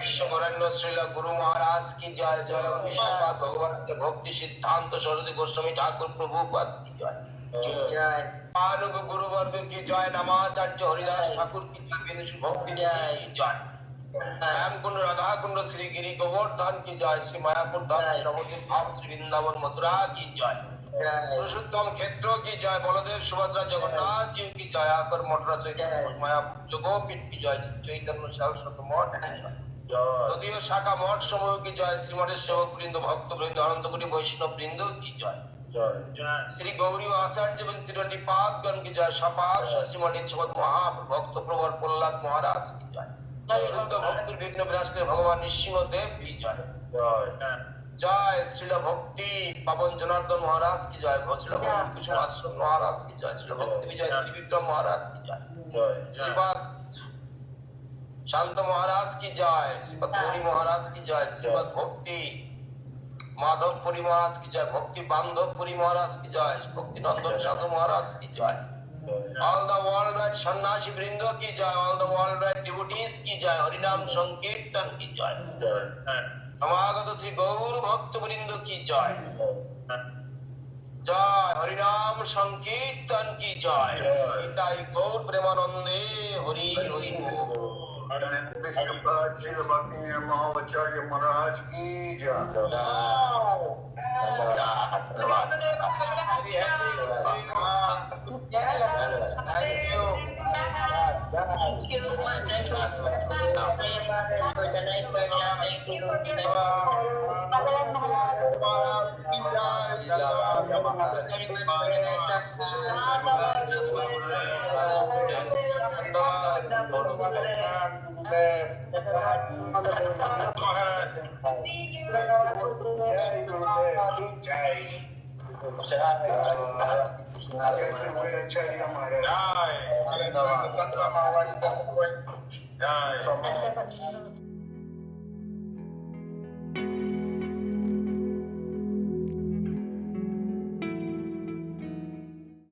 বিশ্ববরেণ্য শ্রীলা গুরু মহারাজ কি জয়। জয় ওম বিষ্ণুপাদ ভগবান ভক্তি সিদ্ধান্ত সরস্বতী গোস্বামী ঠাকুর প্রভুপাদ কি জয়। আনুগ গুরুবর্গ কি জয়। নামাচার্য হরিদাস ঠাকুর কি জয়। বিষ্ণু ভক্তি কি জয়। কুণ্ড রাধা কুণ্ড শ্রী গিরি গোবর্ধন কি জয়। শ্রী মায়াপুর ধাম শ্রী নবদ্বীপ ধাম শ্রী বৃন্দাবন মথুরা কি জয়। পুরুষোত্তম ক্ষেত্র কি জয়। বলদেব সুভদ্রা জগন্নাথ জি কি জয়। আকর মঠরা চৈতন্য মায়াপুর যোগপীঠ কি জয়। চৈতন্য সারস্বত মঠ যদিও শাখা মঠ সমূহ কি জয়। শ্রীমঠের সেবক বৃন্দ ভক্ত বৃন্দ অনন্তকোটি বৈষ্ণব বৃন্দ কি জয়। শ্রী গৌরী আচার্য এবং ত্রিদণ্ডী পাদগণ কি জয়। সপার শ্রীমণি ভক্ত প্রবর প্রহ্লাদ মহারাজ কি জয়। শুদ্ধ ভক্তির বিঘ্ন বিনাশকারী ভগবান নৃসিংহ দেব কি জয়। জয় শ্রীল ভক্তি পাবন জনার্দন মহারাজ কি জয়। শ্রীল ভক্তি কুসুম আশ্রম মহারাজ কি জয়। শ্রীল ভক্তি বিজয় শ্রী বিক্রম মহারাজ কি জয়। শ্রীপাদ শান্ত মহারাজ কি জয়। শ্রীপাদ গৌরী মহারাজ কি জয়। শ্রীপাদ ভক্তি মাধবপুরী মহারাজ কি জয়। ভক্তি বান্ধবপুরী মহারাজ কি জয়। ভক্তি নন্দন সাধু মহারাজ কি জয়। All the worldwide সন্ন্যাসী বৃন্দ কি জয়। All the worldwide devotees কি জয়। হরিনাম সংকীর্তন কি জয়। সমাগত শ্রী গৌর ভক্ত বৃন্দ কি জয়। জয় হরিনাম সংকীর্তন কি জয়। তাই গৌর প্রেমানন্দে হরি হরি विष्णुपाद श्री भक्ति आचार्य महाराज की जय। Thank you for the nice Darshan. Thank you. Jai Acharya Maharaj. Jai. Jai.